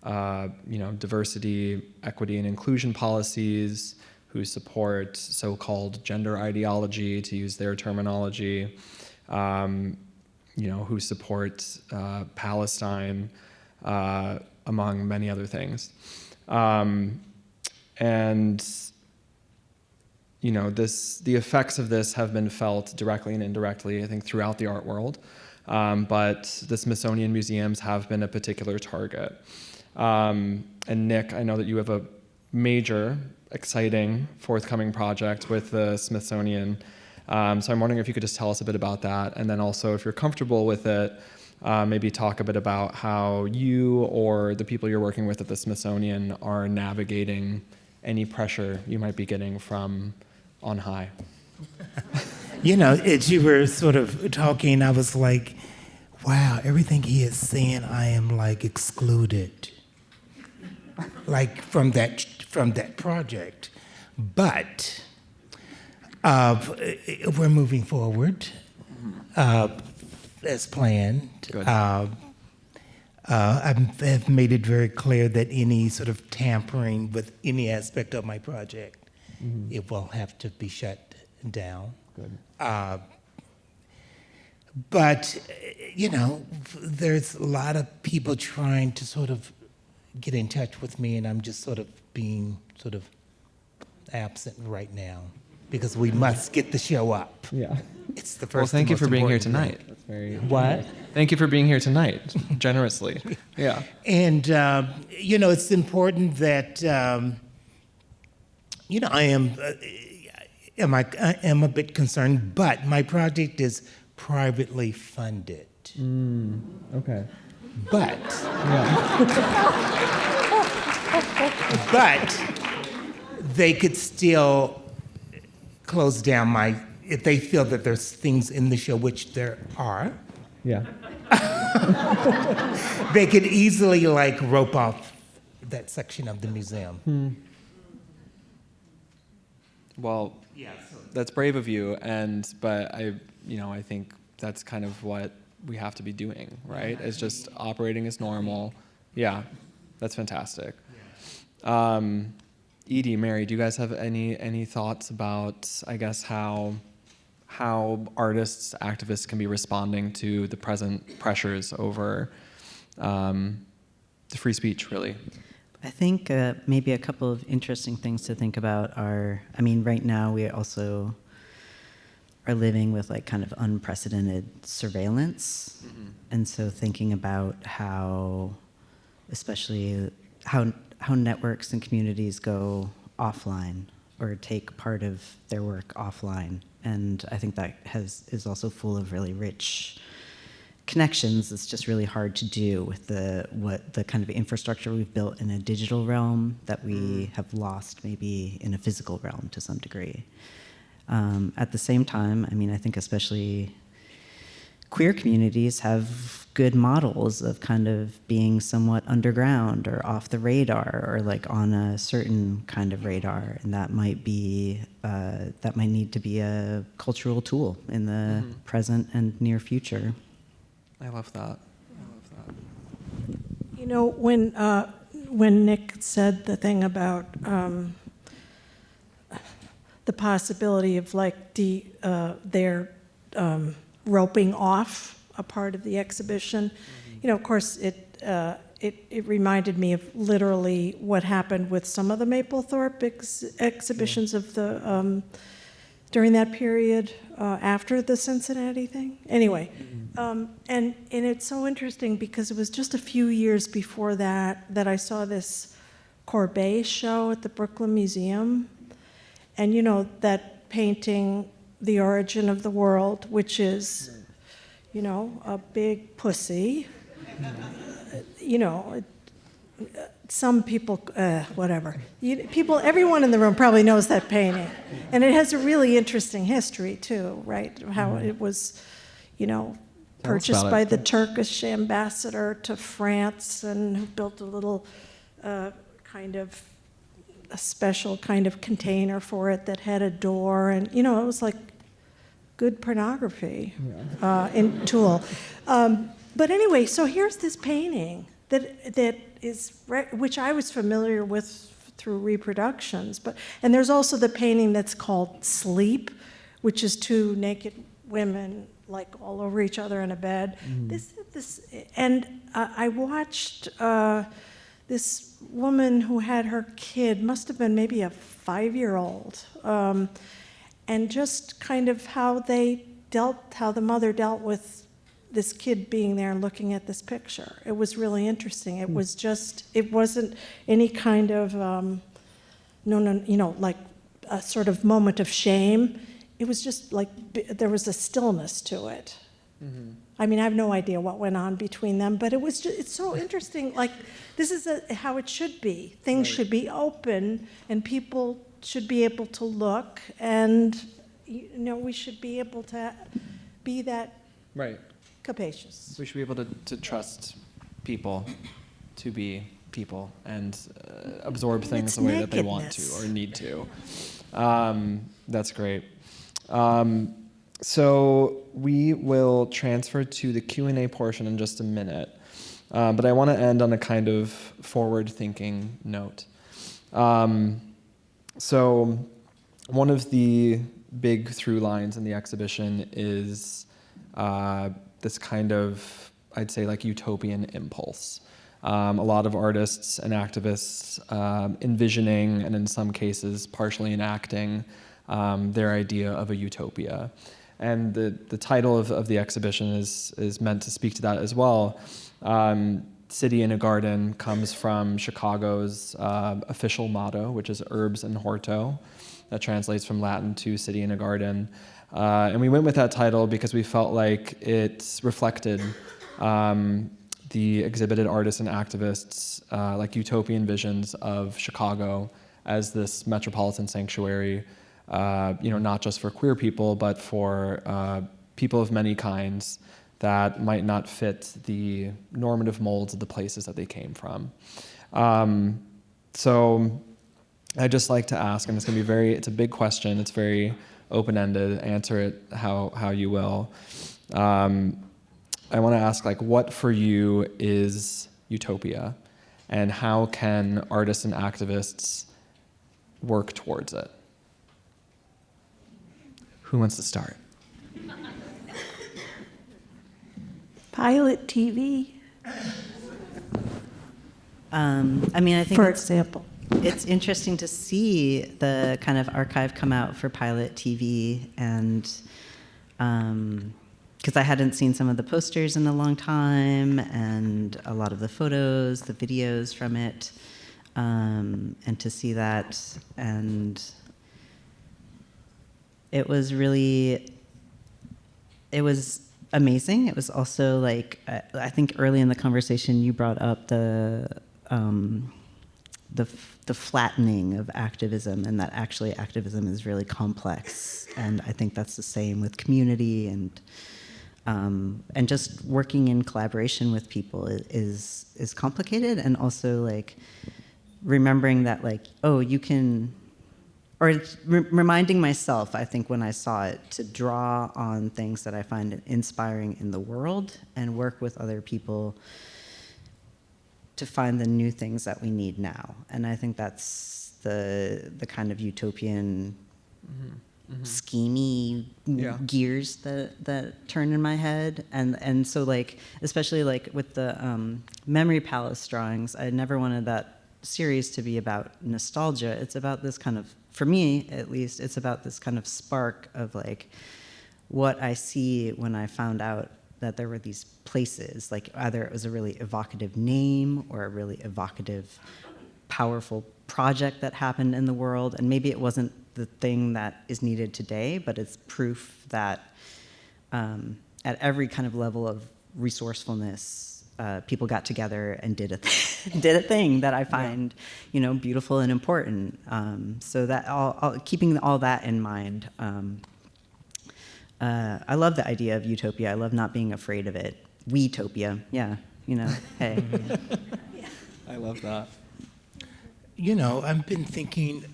S2: diversity, equity, and inclusion policies, who support so-called gender ideology, to use their terminology, who support Palestine, among many other things. The effects of this have been felt directly and indirectly, I think, throughout the art world. But the Smithsonian museums have been a particular target. And Nick, I know that you have a major, exciting, forthcoming project with the Smithsonian. So I'm wondering if you could just tell us a bit about that. And then also, if you're comfortable with it, maybe talk a bit about how you or the people you're working with at the Smithsonian are navigating any pressure you might be getting from on high.
S3: As you were sort of talking, I was like, wow, everything he is saying, I am excluded, from that project. But we're moving forward as planned.
S2: Good.
S3: I've made it very clear that any sort of tampering with any aspect of my project, it will have to be shut down.
S2: Good.
S3: But, there's a lot of people trying to sort of get in touch with me, and I'm just sort of being sort of absent right now because we must get the show up.
S2: Yeah.
S3: It's the first.
S2: Well, thank you for being here
S3: important
S2: tonight. That's very.
S3: What?
S2: Thank you for being here tonight, generously. Yeah.
S3: And it's important that I am a bit concerned, but my project is privately funded.
S2: Okay.
S3: But they could still close down if they feel that there's things in the show, which there are.
S2: Yeah.
S3: they could easily like rope off that section of the museum.
S2: Well, that's brave of you, but I think that's kind of what we have to be doing, right? Is just operating as normal. Yeah, that's fantastic. Edie, Mary, do you guys have any thoughts about, I guess, how artists, activists can be responding to the present pressures over the free speech, really?
S4: I think maybe a couple of interesting things to think about are, right now we also are living with like kind of unprecedented surveillance. Mm-hmm. And so thinking about how, especially how networks and communities go offline or take part of their work offline. And I think that is also full of really rich connections. It's just really hard to do with the kind of infrastructure we've built in a digital realm that we have lost maybe in a physical realm to some degree. At the same time, I think especially queer communities have good models of kind of being somewhat underground or off the radar or like on a certain kind of radar, and that might need to be a cultural tool in the present and near future.
S2: I love that.
S5: You know, when Nick said the thing about the possibility of like their roping off a part of the exhibition, of course it reminded me of literally what happened with some of the Mapplethorpe exhibitions of the during that period after the Cincinnati thing. Anyway, and it's so interesting because it was just a few years before that I saw this Courbet show at the Brooklyn Museum, and that painting, The Origin of the World, which is, a big pussy. Some people, whatever. Everyone in the room probably knows that painting. And it has a really interesting history, too, right? How it was, purchased by the Turkish ambassador to France, and who built a little a special kind of container for it that had a door. And, it was like good pornography in Tool. But anyway, so here's this painting that is, which I was familiar with through reproductions, and there's also the painting that's called Sleep, which is two naked women like all over each other in a bed. I watched this woman who had her kid, must have been maybe a 5-year-old, and just kind of how the mother dealt with this kid being there and looking at this picture. It was really interesting. It wasn't any kind of, like a sort of moment of shame. It was just like, there was a stillness to it. Mm-hmm. I have no idea what went on between them, but it's so interesting. Like, this is how it should be. Things should be open, and people should be able to look, and, we should be able to be that capacious.
S2: We should be able to trust people to be people and absorb things the way that they want to or need to. That's great. So we will transfer to the Q&A portion in just a minute, but I want to end on a kind of forward-thinking note. So one of the big through lines in the exhibition is this kind of, I'd say, like utopian impulse. A lot of artists and activists envisioning, and in some cases partially enacting, their idea of a utopia. And the title of the exhibition is meant to speak to that as well. City in a Garden comes from Chicago's official motto, which is Urbs in Horto. That translates from Latin to City in a Garden. And we went with that title because we felt like it reflected the exhibited artists and activists, like utopian visions of Chicago as this metropolitan sanctuary, not just for queer people, but for people of many kinds that might not fit the normative molds of the places that they came from. So I'd just like to ask, and it's a big question, it's very open-ended, answer it how you will. I want to ask, like, what for you is utopia, and how can artists and activists work towards it? Who wants to start?
S5: Pilot TV,
S4: I think
S5: for example.
S4: it's interesting to see the kind of archive come out for Pilot TV, and because I hadn't seen some of the posters in a long time, and a lot of the photos, the videos from it, and to see that, and it was amazing. It was also like, I think early in the conversation you brought up the flattening of activism, and that actually activism is really complex. And I think that's the same with community, and just working in collaboration with people is complicated, and also like remembering that, like, oh, you can, or reminding myself, I think, when I saw it, to draw on things that I find inspiring in the world and work with other people to find the new things that we need now. And I think that's the kind of utopian, schemy gears that turn in my head. And so, like, especially like with the Memory Palace drawings, I never wanted that series to be about nostalgia. It's about this kind of, for me at least, it's about this kind of spark of like what I see when I found out that there were these places, like either it was a really evocative name or a really evocative, powerful project that happened in the world. And maybe it wasn't the thing that is needed today, but it's proof that at every kind of level of resourcefulness, people got together and did a thing that I find, beautiful and important. So that keeping all that in mind. I love the idea of utopia. I love not being afraid of it. We-topia, yeah, hey.
S2: I love that.
S3: I've been thinking,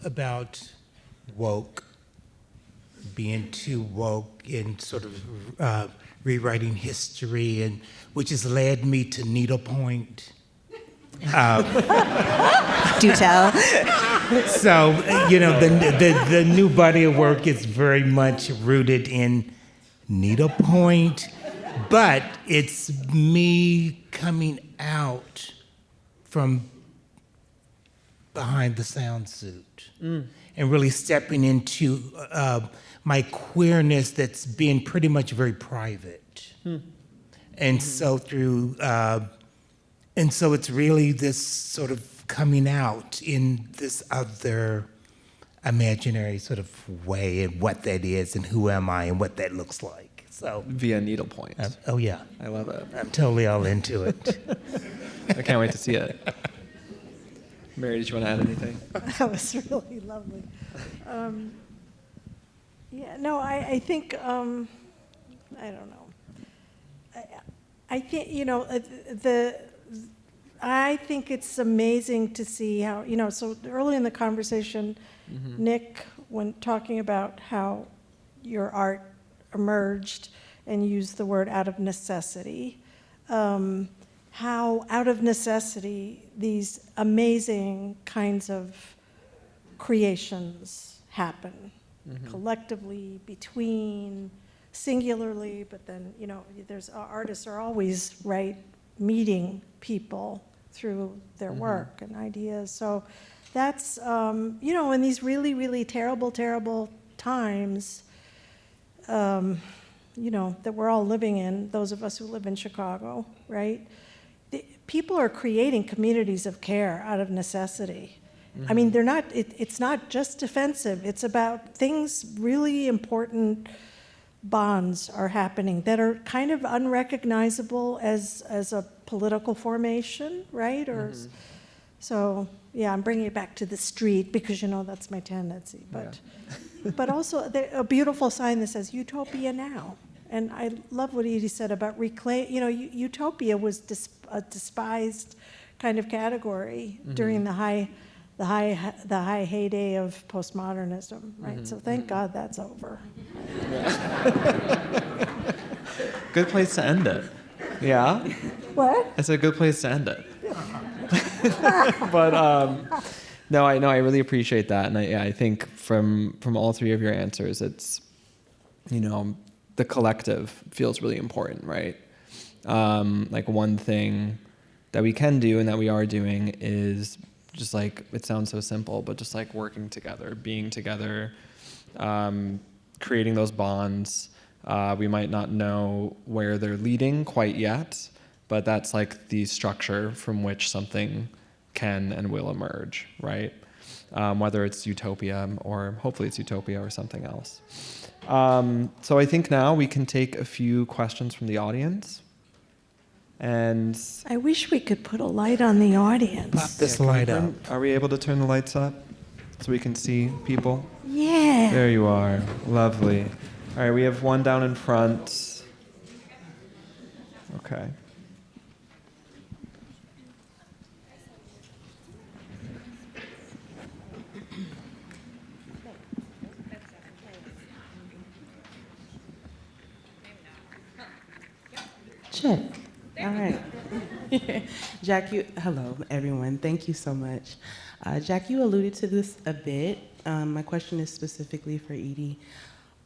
S3: about woke, being too woke, and sort of rewriting history, and which has led me to needlepoint.
S4: Do tell.
S3: So, the new body of work is very much rooted in needlepoint, but it's me coming out from behind the sound suit and really stepping into my queerness that's been pretty much very private. And so and so it's really this sort of coming out in this other imaginary sort of way, and what that is, and who am I, and what that looks like. So
S2: Via needlepoint.
S3: oh yeah,
S2: I love it.
S3: I'm totally all into it.
S2: I can't wait to see it. Mary, did you want to add anything?
S5: That was really lovely. I think, I don't know. I think, I think it's amazing to see how, so early in the conversation, Nick, when talking about how your art emerged and used the word out of necessity, how out of necessity these amazing kinds of creations happen, collectively, between, singularly, but then, there's artists are always, right, meeting people through their work and ideas. So that's, in these really, really terrible, terrible times, that we're all living in, those of us who live in Chicago, right? People are creating communities of care out of necessity. I mean, they're not, it's not just defensive, it's about things, really important bonds are happening that are kind of unrecognizable as a political formation, right? Or so, yeah, I'm bringing it back to the street because that's my tendency. But but also a beautiful sign that says "Utopia now," And I love what Edie said about reclaim. Utopia was a despised kind of category during the high heyday of postmodernism, right? So thank God that's over.
S2: Good place to end it. Yeah?
S5: What?
S2: It's a good place to end it. But no, I really appreciate that, and I think from all three of your answers, it's the collective feels really important, right? Like one thing that we can do and that we are doing is just like, it sounds so simple, but just like working together, being together, creating those bonds. We might not know where they're leading quite yet, but that's like the structure from which something can and will emerge, right? Whether it's utopia or hopefully it's utopia or something else. So I think now we can take a few questions from the audience. And
S5: I wish we could put a light on the audience.
S3: Pop this light up.
S2: Are we able to turn the lights up so we can see people?
S5: Yeah.
S2: There you are. Lovely. All right, we have one down in front. Okay.
S6: Check. All right. Jack, hello, everyone. Thank you so much. Jack, you alluded to this a bit. My question is specifically for Edie.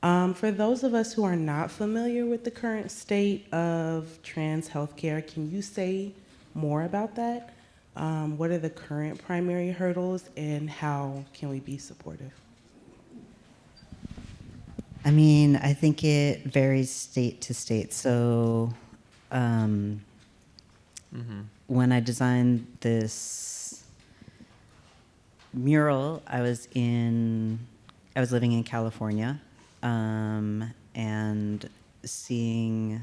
S6: For those of us who are not familiar with the current state of trans healthcare, can you say more about that? What are the current primary hurdles and how can we be supportive?
S4: I mean, I think it varies state to state. So when I designed this mural, I was living in California, and seeing,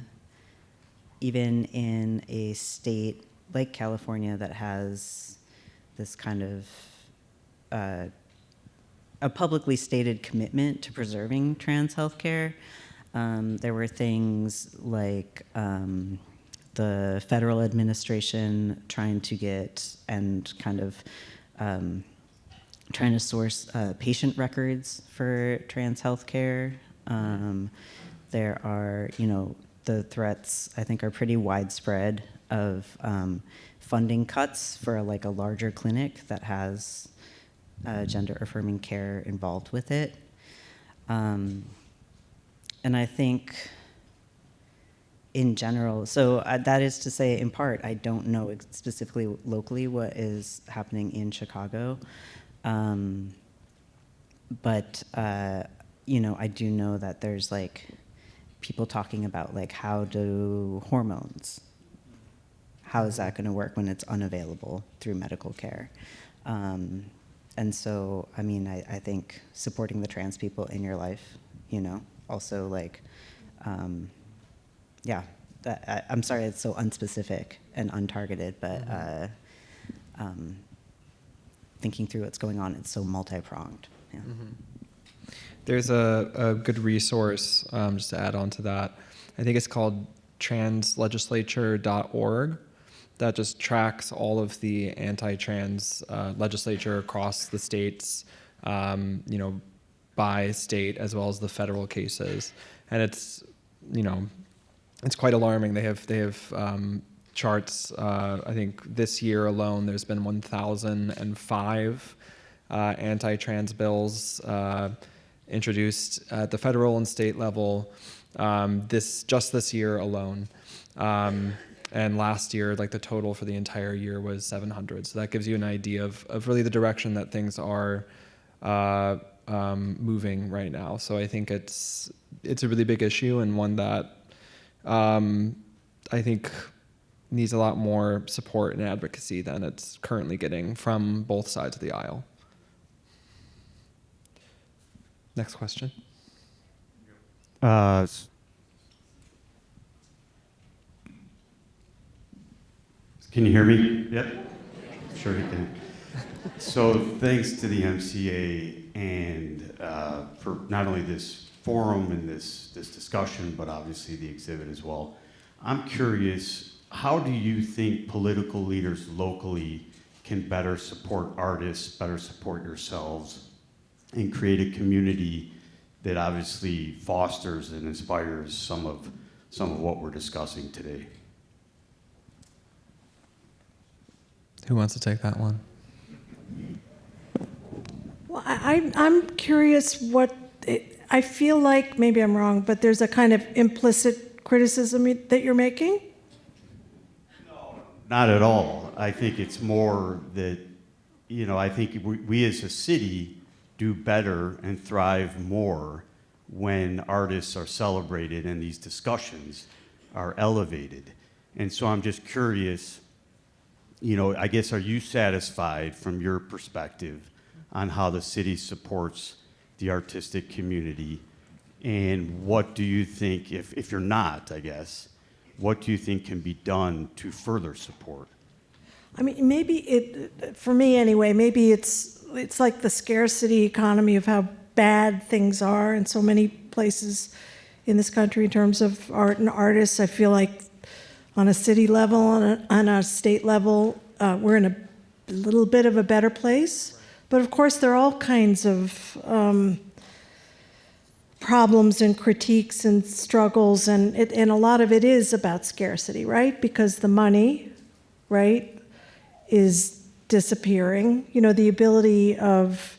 S4: even in a state like California that has this kind of a publicly stated commitment to preserving trans healthcare, there were things like the federal administration trying to get and kind of trying to source patient records for trans healthcare. There are, the threats I think are pretty widespread of funding cuts for like a larger clinic that has gender affirming care involved with it. And I think in general, so that is to say, in part, I don't know specifically locally what is happening in Chicago. But I do know that there's like people talking about like how is that going to work when it's unavailable through medical care? And so, I mean, I think supporting the trans people in your life, also like, I'm sorry it's so unspecific and untargeted, but thinking through what's going on, it's so multi-pronged. Yeah.
S2: Mm-hmm. There's a good resource, just to add on to that. I think it's called translegislature.org. That just tracks all of the anti-trans legislature across the states, by state as well as the federal cases, and it's quite alarming. They have charts. I think this year alone, there's been 1,005 anti-trans bills introduced at the federal and state level. This year alone. And last year, like the total for the entire year was 700. So that gives you an idea of really the direction that things are moving right now. So I think it's a really big issue, and one that I think needs a lot more support and advocacy than it's currently getting from both sides of the aisle. Next question.
S7: Can you hear me? Yep. Sure you can. So thanks to the MCA and for not only this forum and this discussion, but obviously the exhibit as well. I'm curious, how do you think political leaders locally can better support artists, better support yourselves, and create a community that obviously fosters and inspires some of what we're discussing today?
S2: Who wants to take that one?
S5: Well, I'm curious I feel like, maybe I'm wrong, but there's a kind of implicit criticism that you're making?
S7: Not at all. I think it's more that, I think we as a city do better and thrive more when artists are celebrated and these discussions are elevated. And so I'm just curious, I guess, are you satisfied from your perspective on how the city supports the artistic community? And what do you think, if you're not, I guess, what do you think can be done to further support?
S5: I mean, maybe for me anyway, maybe it's like the scarcity economy of how bad things are in so many places in this country in terms of art and artists. I feel like on a city level, on a state level, we're in a little bit of a better place. But of course, there are all kinds of problems and critiques and struggles, and a lot of it is about scarcity, right? Because the money, right, is disappearing. The ability of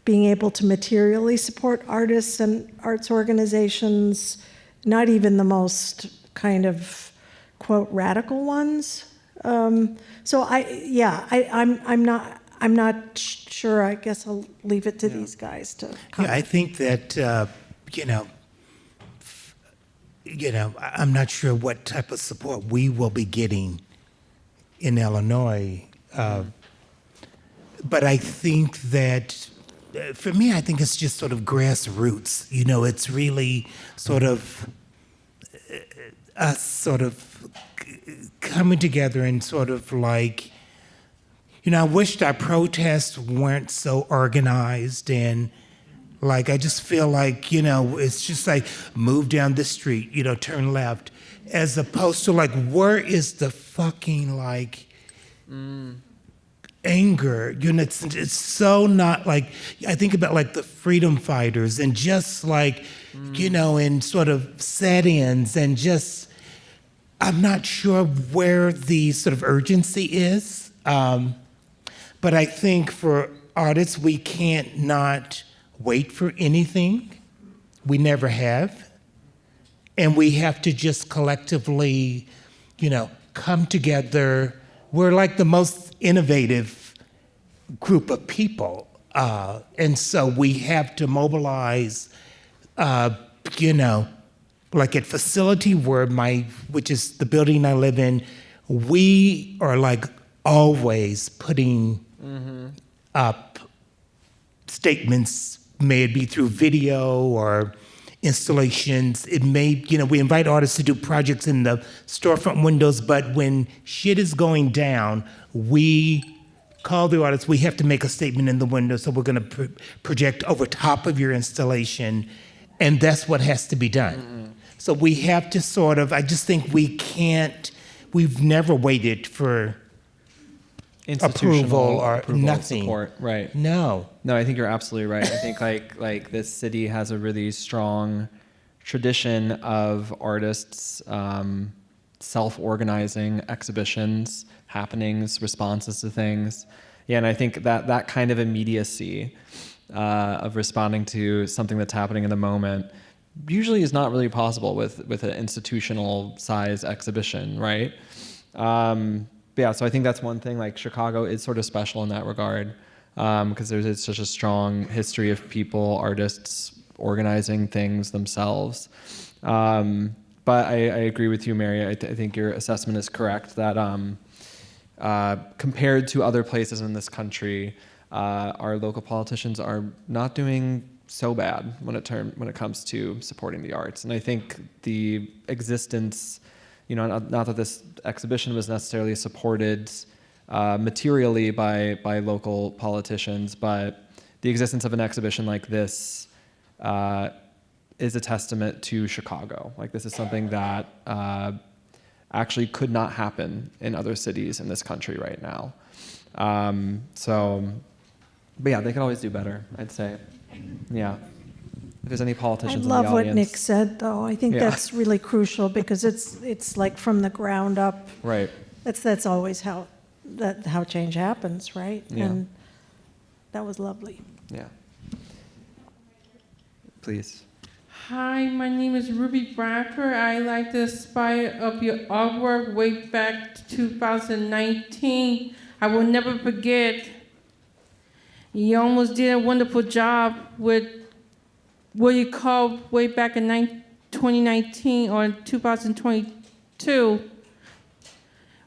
S5: being able to materially support artists and arts organizations, not even the most kind of, quote, radical ones. So I'm not sure. I guess I'll leave it to these guys to comment.
S3: Yeah, I think that, I'm not sure what type of support we will be getting in Illinois. But I think that, for me, I think it's just sort of grassroots. It's really sort of us sort of coming together and sort of like, I wished our protests weren't so organized, and like, I just feel like, it's just like, move down the street, turn left, as opposed to like, where is the fucking like anger? It's so not like, I think about like the freedom fighters and just like, in sort of set-ins, and just, I'm not sure where the sort of urgency is. But I think for artists, we can't not wait for anything. We never have. And we have to just collectively, come together. We're like the most innovative group of people. And so we have to mobilize, like at Facility Word, which is the building I live in, we are like always putting up statements, may it be through video or installations. It may, we invite artists to do projects in the storefront windows, but when shit is going down, we call the artists, we have to make a statement in the window, so we're gonna project over top of your installation, and that's what has to be done. So we have to sort of, I just think we've never waited for approval or nothing.
S2: Support, right?
S3: No,
S2: I think you're absolutely right. I think like this city has a really strong tradition of artists self-organizing exhibitions, happenings, responses to things. Yeah, and I think that kind of immediacy of responding to something that's happening in the moment usually is not really possible with an institutional size exhibition, right? Yeah, so I think that's one thing. Like, Chicago is sort of special in that regard, because there's such a strong history of people, artists, organizing things themselves. But I agree with you, Mary. I think your assessment is correct that compared to other places in this country, our local politicians are not doing so bad when it comes to supporting the arts. And I think the existence, not that this exhibition was necessarily supported materially by local politicians, but the existence of an exhibition like this is a testament to Chicago. Like, this is something that actually could not happen in other cities in this country right now. But yeah, they could always do better, I'd say. Yeah. If there's any politicians in the
S5: I love
S2: audience.
S5: what Nick said, though. I think that's really crucial because it's like from the ground up.
S2: Right.
S5: That's always how change happens, right?
S2: Yeah.
S5: And that was lovely.
S2: Yeah. Please.
S8: Hi, my name is Ruby Bradford. I like the inspire of your artwork way back to 2019. I will never forget. You almost did a wonderful job with what you called way back in 2019 or 2022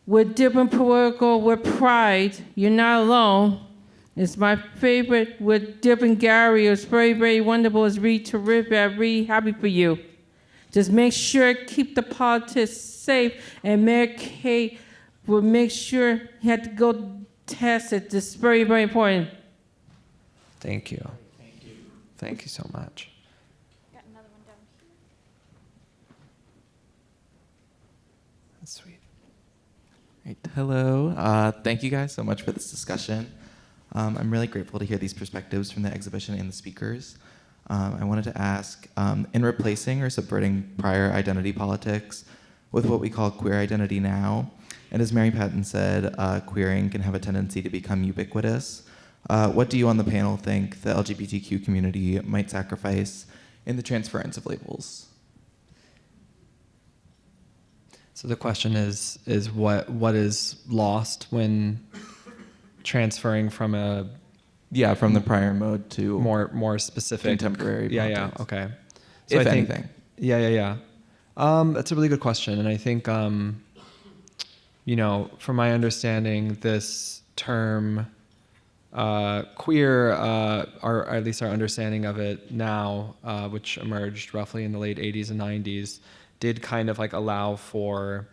S8: with different political, with pride. You're not alone. It's my favorite with different gallery. It's very, very wonderful. It's really terrific. I'm really happy for you. Just make sure, keep the politics safe, and Mary Kate will make sure you have to go test it. It's very, very important.
S2: Thank you. Thank you. Thank you so much.
S9: Got another one down here.
S2: That's sweet.
S10: Great. Hello. Thank you guys so much for this discussion. I'm really grateful to hear these perspectives from the exhibition and the speakers. I wanted to ask, in replacing or subverting prior identity politics with what we call queer identity now, and as Mary Patten said, queering can have a tendency to become ubiquitous. What do you on the panel think the LGBTQ community might sacrifice in the transference of labels?
S2: So the question is what is lost when transferring from a
S10: from the prior mode to
S2: more specific
S10: contemporary politics.
S2: Okay. So
S10: If
S2: I think,
S10: anything.
S2: That's a really good question, and I think from my understanding, this term queer, or at least our understanding of it now, which emerged roughly in the late 80s and 90s, did kind of like allow for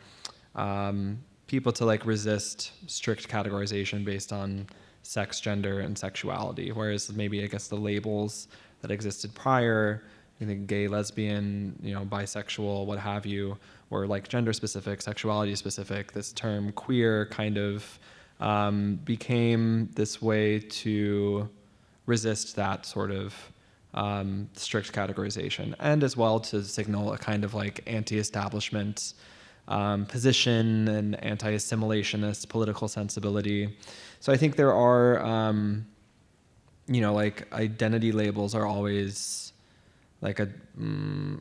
S2: people to like resist strict categorization based on sex, gender, and sexuality. Whereas maybe, I guess, the labels that existed prior, I think gay, lesbian, bisexual, what have you, were like gender specific, sexuality specific. This term queer kind of became this way to resist that sort of strict categorization, and as well to signal a kind of like anti-establishment position and anti-assimilationist political sensibility. So I think there are, like identity labels are always like a,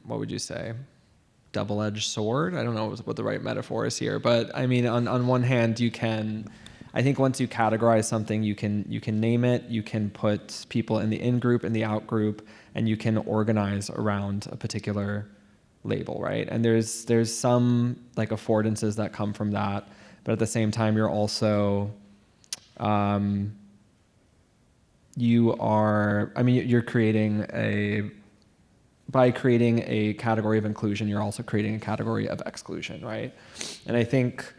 S2: what would you say? Double-edged sword? I don't know what the right metaphor is here, but I mean, on one hand, I think once you categorize something, you can name it, you can put people in the in-group and the out-group, and you can organize around a particular label, right? And there's some like affordances that come from that, but at the same time, you're also, you're creating by creating a category of inclusion, you're also creating a category of exclusion, right? And I think,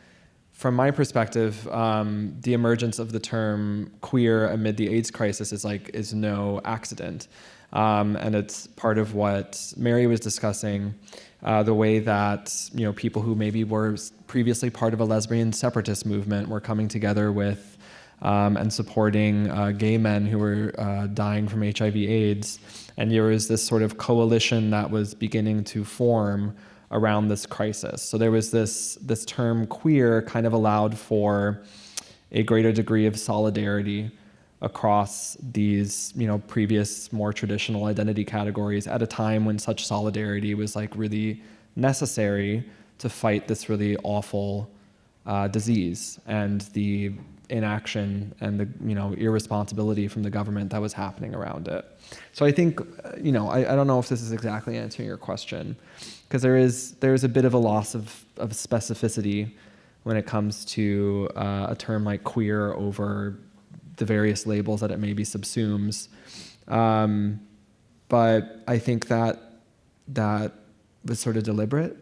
S2: from my perspective, the emergence of the term queer amid the AIDS crisis is no accident. And it's part of what Mary was discussing, the way that people who maybe were previously part of a lesbian separatist movement were coming together with and supporting gay men who were dying from HIV/AIDS. And there was this sort of coalition that was beginning to form around this crisis. So there was this term queer kind of allowed for a greater degree of solidarity across these, previous more traditional identity categories at a time when such solidarity was like really necessary to fight this really awful disease and the inaction and the irresponsibility from the government that was happening around it. So I think I don't know if this is exactly answering your question, because there's a bit of a loss of specificity when it comes to a term like queer over the various labels that it maybe subsumes. But I think that was sort of deliberate.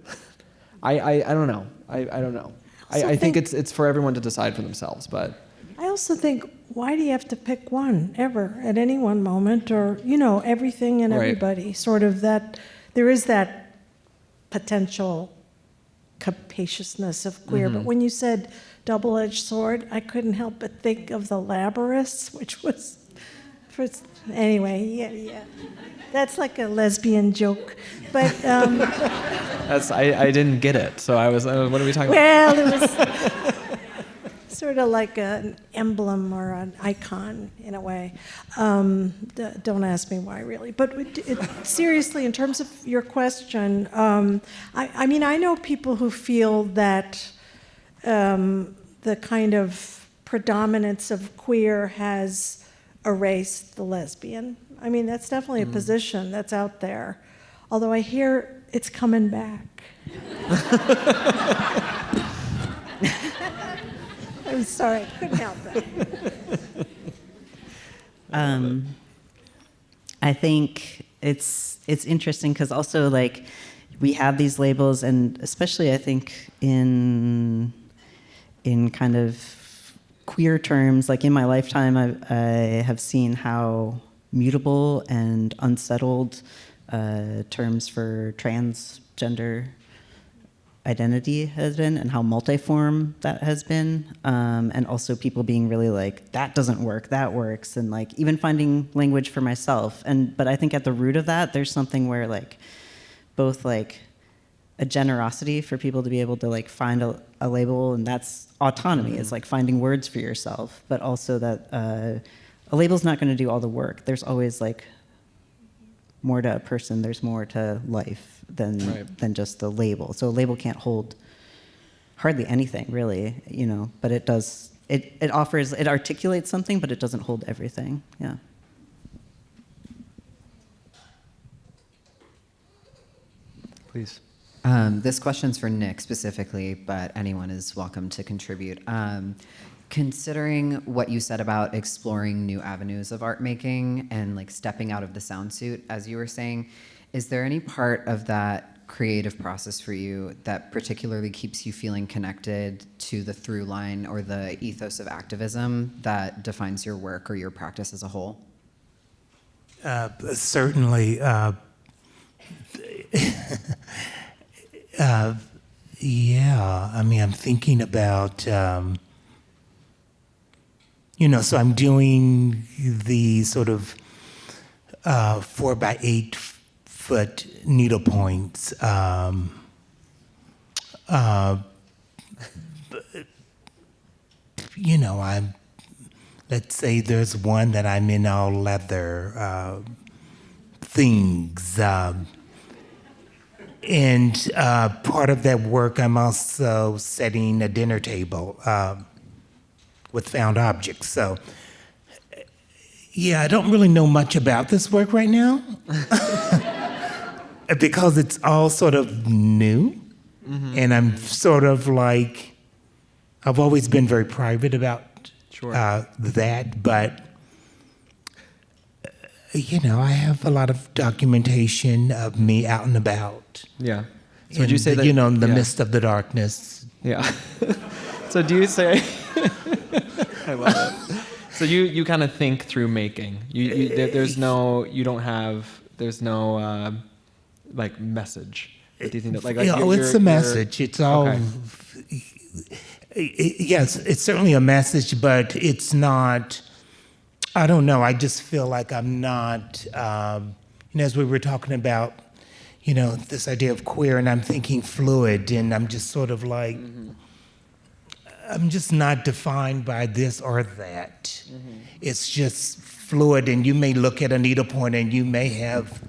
S2: I don't know. I don't know. I think it's for everyone to decide for themselves, but
S5: I also think, why do you have to pick one ever at any one moment, or everything and
S2: Right.
S5: everybody? Sort of that there is that potential capaciousness of queer. But when you said double-edged sword, I couldn't help but think of the Laborists, which was, anyway, yeah. That's like a lesbian joke. But
S2: I didn't get it, so I was, what are we talking
S5: well, it was sort of like an emblem or an icon in a way. Don't ask me why, really. But seriously, in terms of your question, I mean, I know people who feel that the kind of predominance of queer has erased the lesbian. I mean, that's definitely a position that's out there. Although I hear it's coming back. I'm sorry, couldn't help it.
S4: I think it's interesting because also like we have these labels, and especially I think in kind of queer terms, like in my lifetime, I have seen how mutable and unsettled terms for transgender identity has been, and how multiform that has been, and also people being really like, that doesn't work, that works, and like even finding language for myself. But I think at the root of that, there's something where like both like a generosity for people to be able to like find a label, and that's autonomy. It's like finding words for yourself, but also that a label's not going to do all the work. There's always like more to a person, there's more to life than just the label. So a label can't hold hardly anything, really, you know, but it does, it articulates something, but it doesn't hold everything, yeah.
S2: Please.
S11: This question's for Nick specifically, but anyone is welcome to contribute. Considering what you said about exploring new avenues of art making and like stepping out of the sound suit, as you were saying, is there any part of that creative process for you that particularly keeps you feeling connected to the through line or the ethos of activism that defines your work or your practice as a whole?
S3: Certainly. Yeah, I mean, I'm thinking about, you know, so I'm doing the sort of 4 by 8 foot needle points. You know, let's say there's one that I'm in all leather things. And part of that work, I'm also setting a dinner table with found objects. So, yeah, I don't really know much about this work right now because it's all sort of new. Mm-hmm. And I'm sort of like, I've always been very private about that, but you know, I have a lot of documentation of me out and about.
S2: Yeah. So would you say that,
S3: you know, in the midst of the darkness.
S2: Yeah. So do you say, I love it. So you kind of think through making. There's no like message. Do you think that like
S3: it's a message. It's all.
S2: Okay.
S3: Yes, it's certainly a message, but it's not. I don't know. I just feel like I'm not. You know, as we were talking about, you know, this idea of queer, and I'm thinking fluid, and I'm just sort of like. Mm-hmm. I'm just not defined by this or that. Mm-hmm. It's just fluid, and you may look at a needlepoint, and you may have,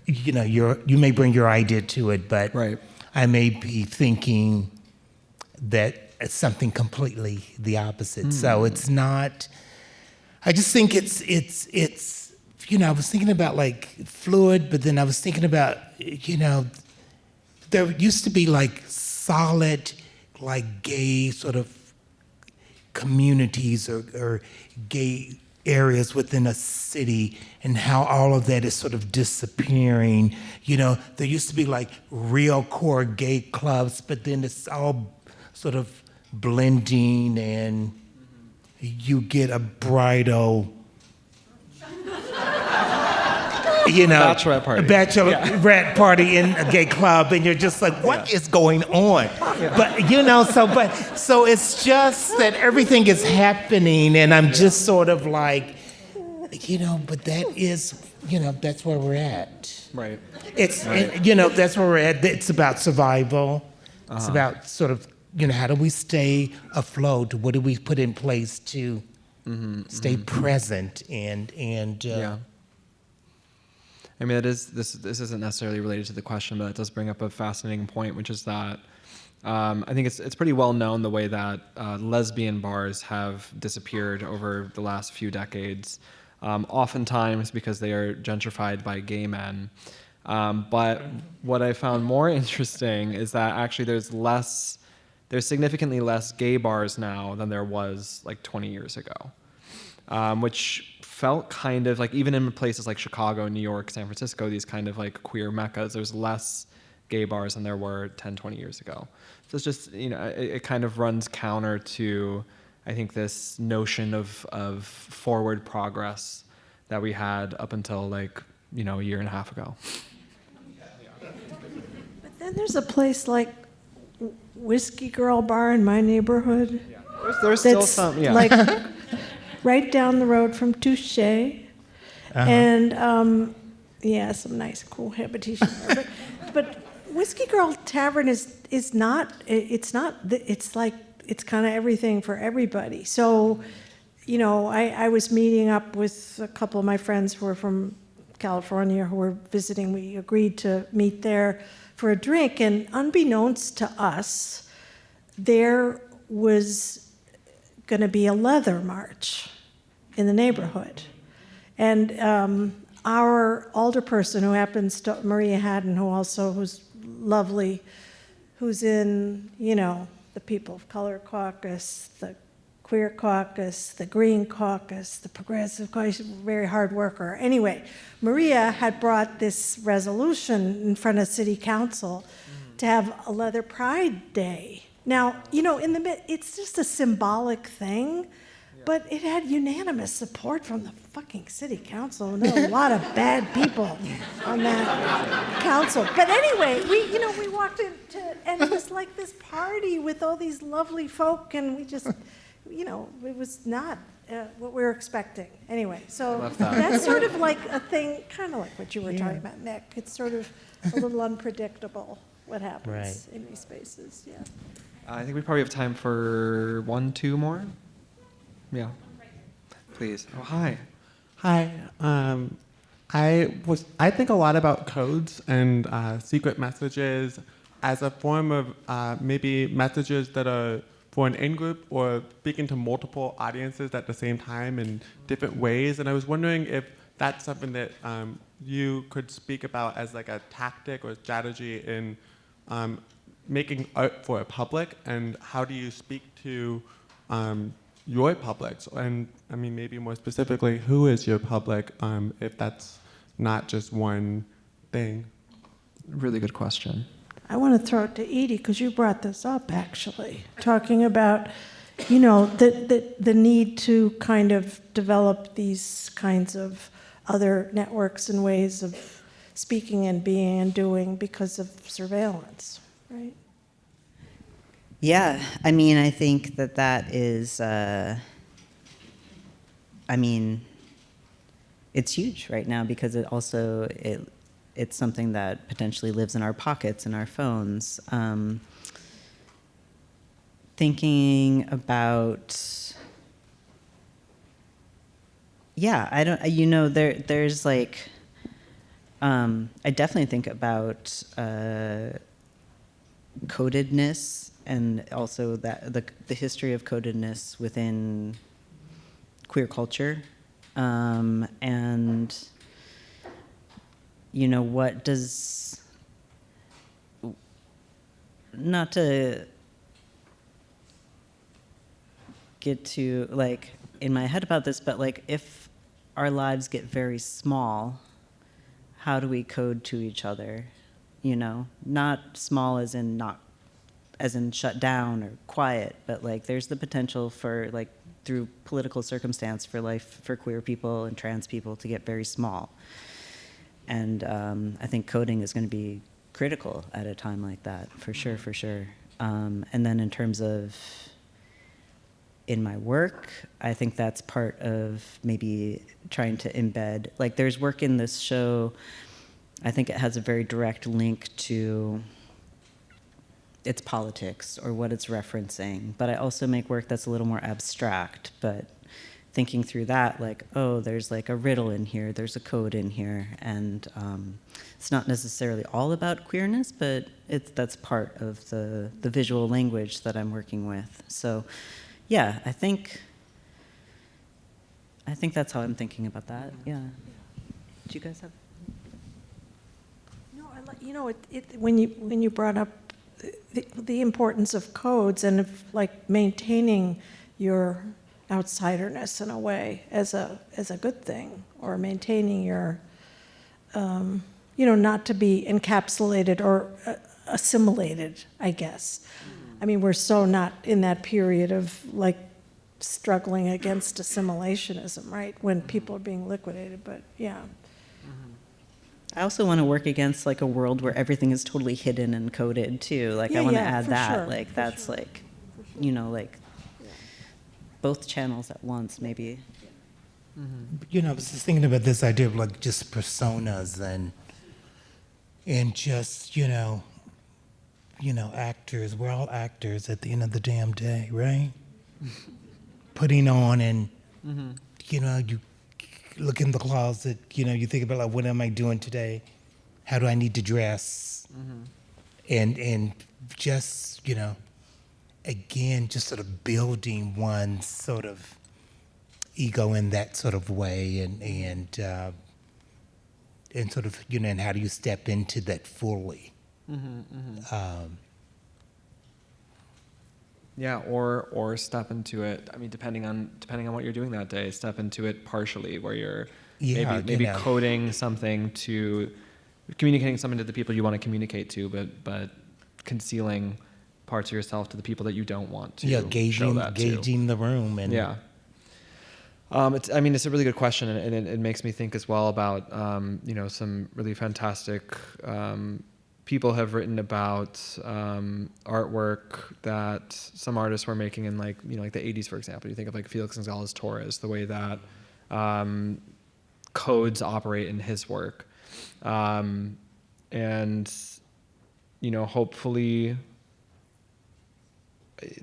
S3: you know, you may bring your idea to it, but right. I may be thinking that it's something completely the opposite. Mm-hmm. So it's not. I just think it's. You know, I was thinking about like fluid, but then I was thinking about, you know, there used to be like solid, like gay sort of communities or gay areas within a city, and how all of that is sort of disappearing. You know, there used to be like real core gay clubs, but then it's all sort of blending, and you get a bridal. you know,
S2: Bachelorette party.
S3: Bachelorette party in a gay club, and you're just like, what is going on? But you know, so it's just that everything is happening, and I'm just sort of like, you know, but that is, you know, that's where we're at.
S2: Right.
S3: It's you know, that's where we're at. It's about survival. It's about sort of, you know, how do we stay afloat? What do we put in place to stay present and
S2: yeah. I mean, this isn't necessarily related to the question, but it does bring up a fascinating point, which is that I think it's pretty well known the way that lesbian bars have disappeared over the last few decades, oftentimes because they are gentrified by gay men. But what I found more interesting is that actually there's significantly less gay bars now than there was like 20 years ago, which felt kind of like, even in places like Chicago, New York, San Francisco, these kind of like queer meccas, there's less gay bars than there were 10, 20 years ago. So it's just, you know, it kind of runs counter to, I think, this notion of forward progress that we had up until like, you know, a year and a half ago.
S5: But then there's a place like Whiskey Girl Bar in my neighborhood.
S2: Yeah. There's still
S5: that's
S2: some, yeah.
S5: like right down the road from Touche. And yeah, some nice cool habitation there. But Whiskey Girl Tavern is not, it's like, it's kind of everything for everybody. So, you know, I was meeting up with a couple of my friends who were from California who were visiting. We agreed to meet there for a drink, and unbeknownst to us, there was going to be a leather march in the neighborhood. And our alderperson, who happens to, Maria Haddon, who's lovely, who's in, you know, the People of Color Caucus, the Queer Caucus, the Green Caucus, the Progressive Caucus, very hard worker. Anyway, Maria had brought this resolution in front of City Council to have a Leather Pride Day. Now, you know, it's just a symbolic thing, but it had unanimous support from the fucking City Council, and there were a lot of bad people on that council. But anyway, we walked into, and it was like this party with all these lovely folk, and we just, you know, it was not what we were expecting. Anyway, so that's sort of like a thing, kind of like what you were talking about, Nick. It's sort of a little unpredictable what happens in these spaces, yeah.
S2: I think we probably have time for 1, 2 more. Yeah, please. Oh, hi.
S12: Hi. I think a lot about codes and secret messages as a form of maybe messages that are for an in-group or speaking to multiple audiences at the same time in different ways. And I was wondering if that's something that you could speak about as like a tactic or strategy in making art for a public, and how do you speak to your publics? And I mean, maybe more specifically, who is your public, if that's not just one thing?
S2: Really good question.
S5: I want to throw it to Edie, because you brought this up, actually, talking about, you know, the need to kind of develop these kinds of other networks and ways of speaking and being and doing because of surveillance, right?
S4: Yeah, I mean, I think that is, I mean, it's huge right now because it also, it's something that potentially lives in our pockets and our phones. Thinking about, yeah, I don't, you know, there's like, I definitely think about codedness, and also that the history of codedness within queer culture, and you know, what does, not to get too like in my head about this, but like if our lives get very small, how do we code to each other? You know, not small as in not as in shut down or quiet, but like there's the potential for like through political circumstance for life for queer people and trans people to get very small. And I think coding is going to be critical at a time like that, for sure, for sure. And then in terms of in my work, I think that's part of maybe trying to embed, like there's work in this show, I think it has a very direct link to its politics or what it's referencing, but I also make work that's a little more abstract, but thinking through that, like, oh, there's like a riddle in here, there's a code in here, and it's not necessarily all about queerness, but that's part of the visual language that I'm working with. So yeah, I think that's how I'm thinking about that. Yeah. Do you guys have?
S5: No, when you brought up the importance of codes and of like maintaining your outsiderness in a way as a good thing, or maintaining your not to be encapsulated or assimilated, I guess. I mean, we're so not in that period of like struggling against assimilationism, right? When people are being liquidated, but yeah.
S4: I also want to work against like a world where everything is totally hidden and coded too. Like I want to add that.
S5: Sure,
S4: like that's sure. Like, like both channels at once, maybe.
S3: I was just thinking about this idea of like just personas and just actors. We're all actors at the end of the damn day, right? Putting on and you look in the closet. You think about like, what am I doing today? How do I need to dress? And just again, just sort of building one's sort of ego in that sort of way, and sort of and how do you step into that fully?
S2: Yeah, or step into it. I mean, depending on what you're doing that day, step into it partially, where you're maybe coding something to communicating something to the people you want to communicate to, but concealing parts of yourself to the people that you don't want to.
S3: Yeah,
S2: show that
S3: gauging the room, and
S2: yeah. It's a really good question, and it makes me think as well about some really fantastic people have written about artwork that some artists were making in like the 80s, for example. You think of like Felix Gonzalez Torres, the way that codes operate in his work, and hopefully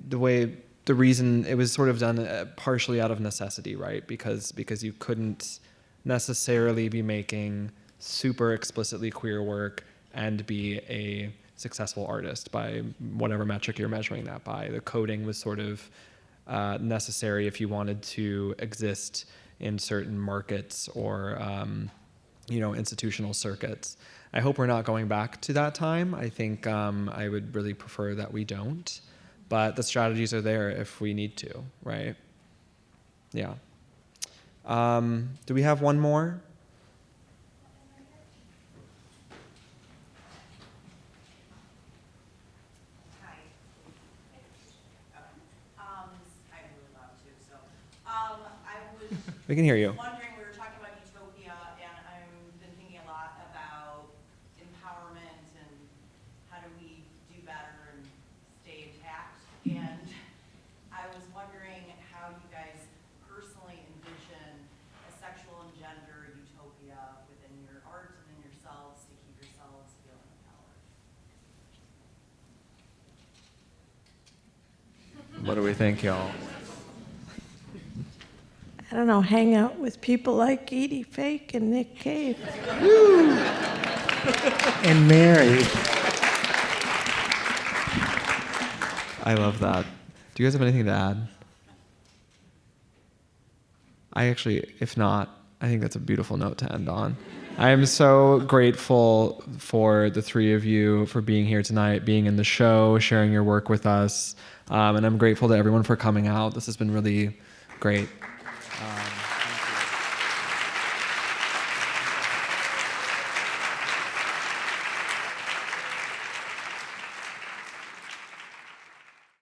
S2: the reason it was sort of done partially out of necessity, right? Because you couldn't necessarily be making super explicitly queer work and be a successful artist by whatever metric you're measuring that by. The coding was sort of necessary if you wanted to exist in certain markets or institutional circuits. I hope we're not going back to that time. I think I would really prefer that we don't. But the strategies are there if we need to, right? Yeah. Do we have one more?
S13: Hi. I'm really loud too, so I was
S2: We can hear you.
S13: wondering, we were talking about utopia, and I've been thinking a lot about empowerment and how do we do better and stay intact. And I was wondering how you guys personally envision a sexual and gender utopia within your art and in yourselves to keep yourselves feeling empowered.
S2: What do we think, y'all?
S5: I don't know, hang out with people like Edie Fake and Nick Cave.
S3: and Mary.
S2: I love that. Do you guys have anything to add? If not, I think that's a beautiful note to end on. I am so grateful for the three of you for being here tonight, being in the show, sharing your work with us. And I'm grateful to everyone for coming out. This has been really great.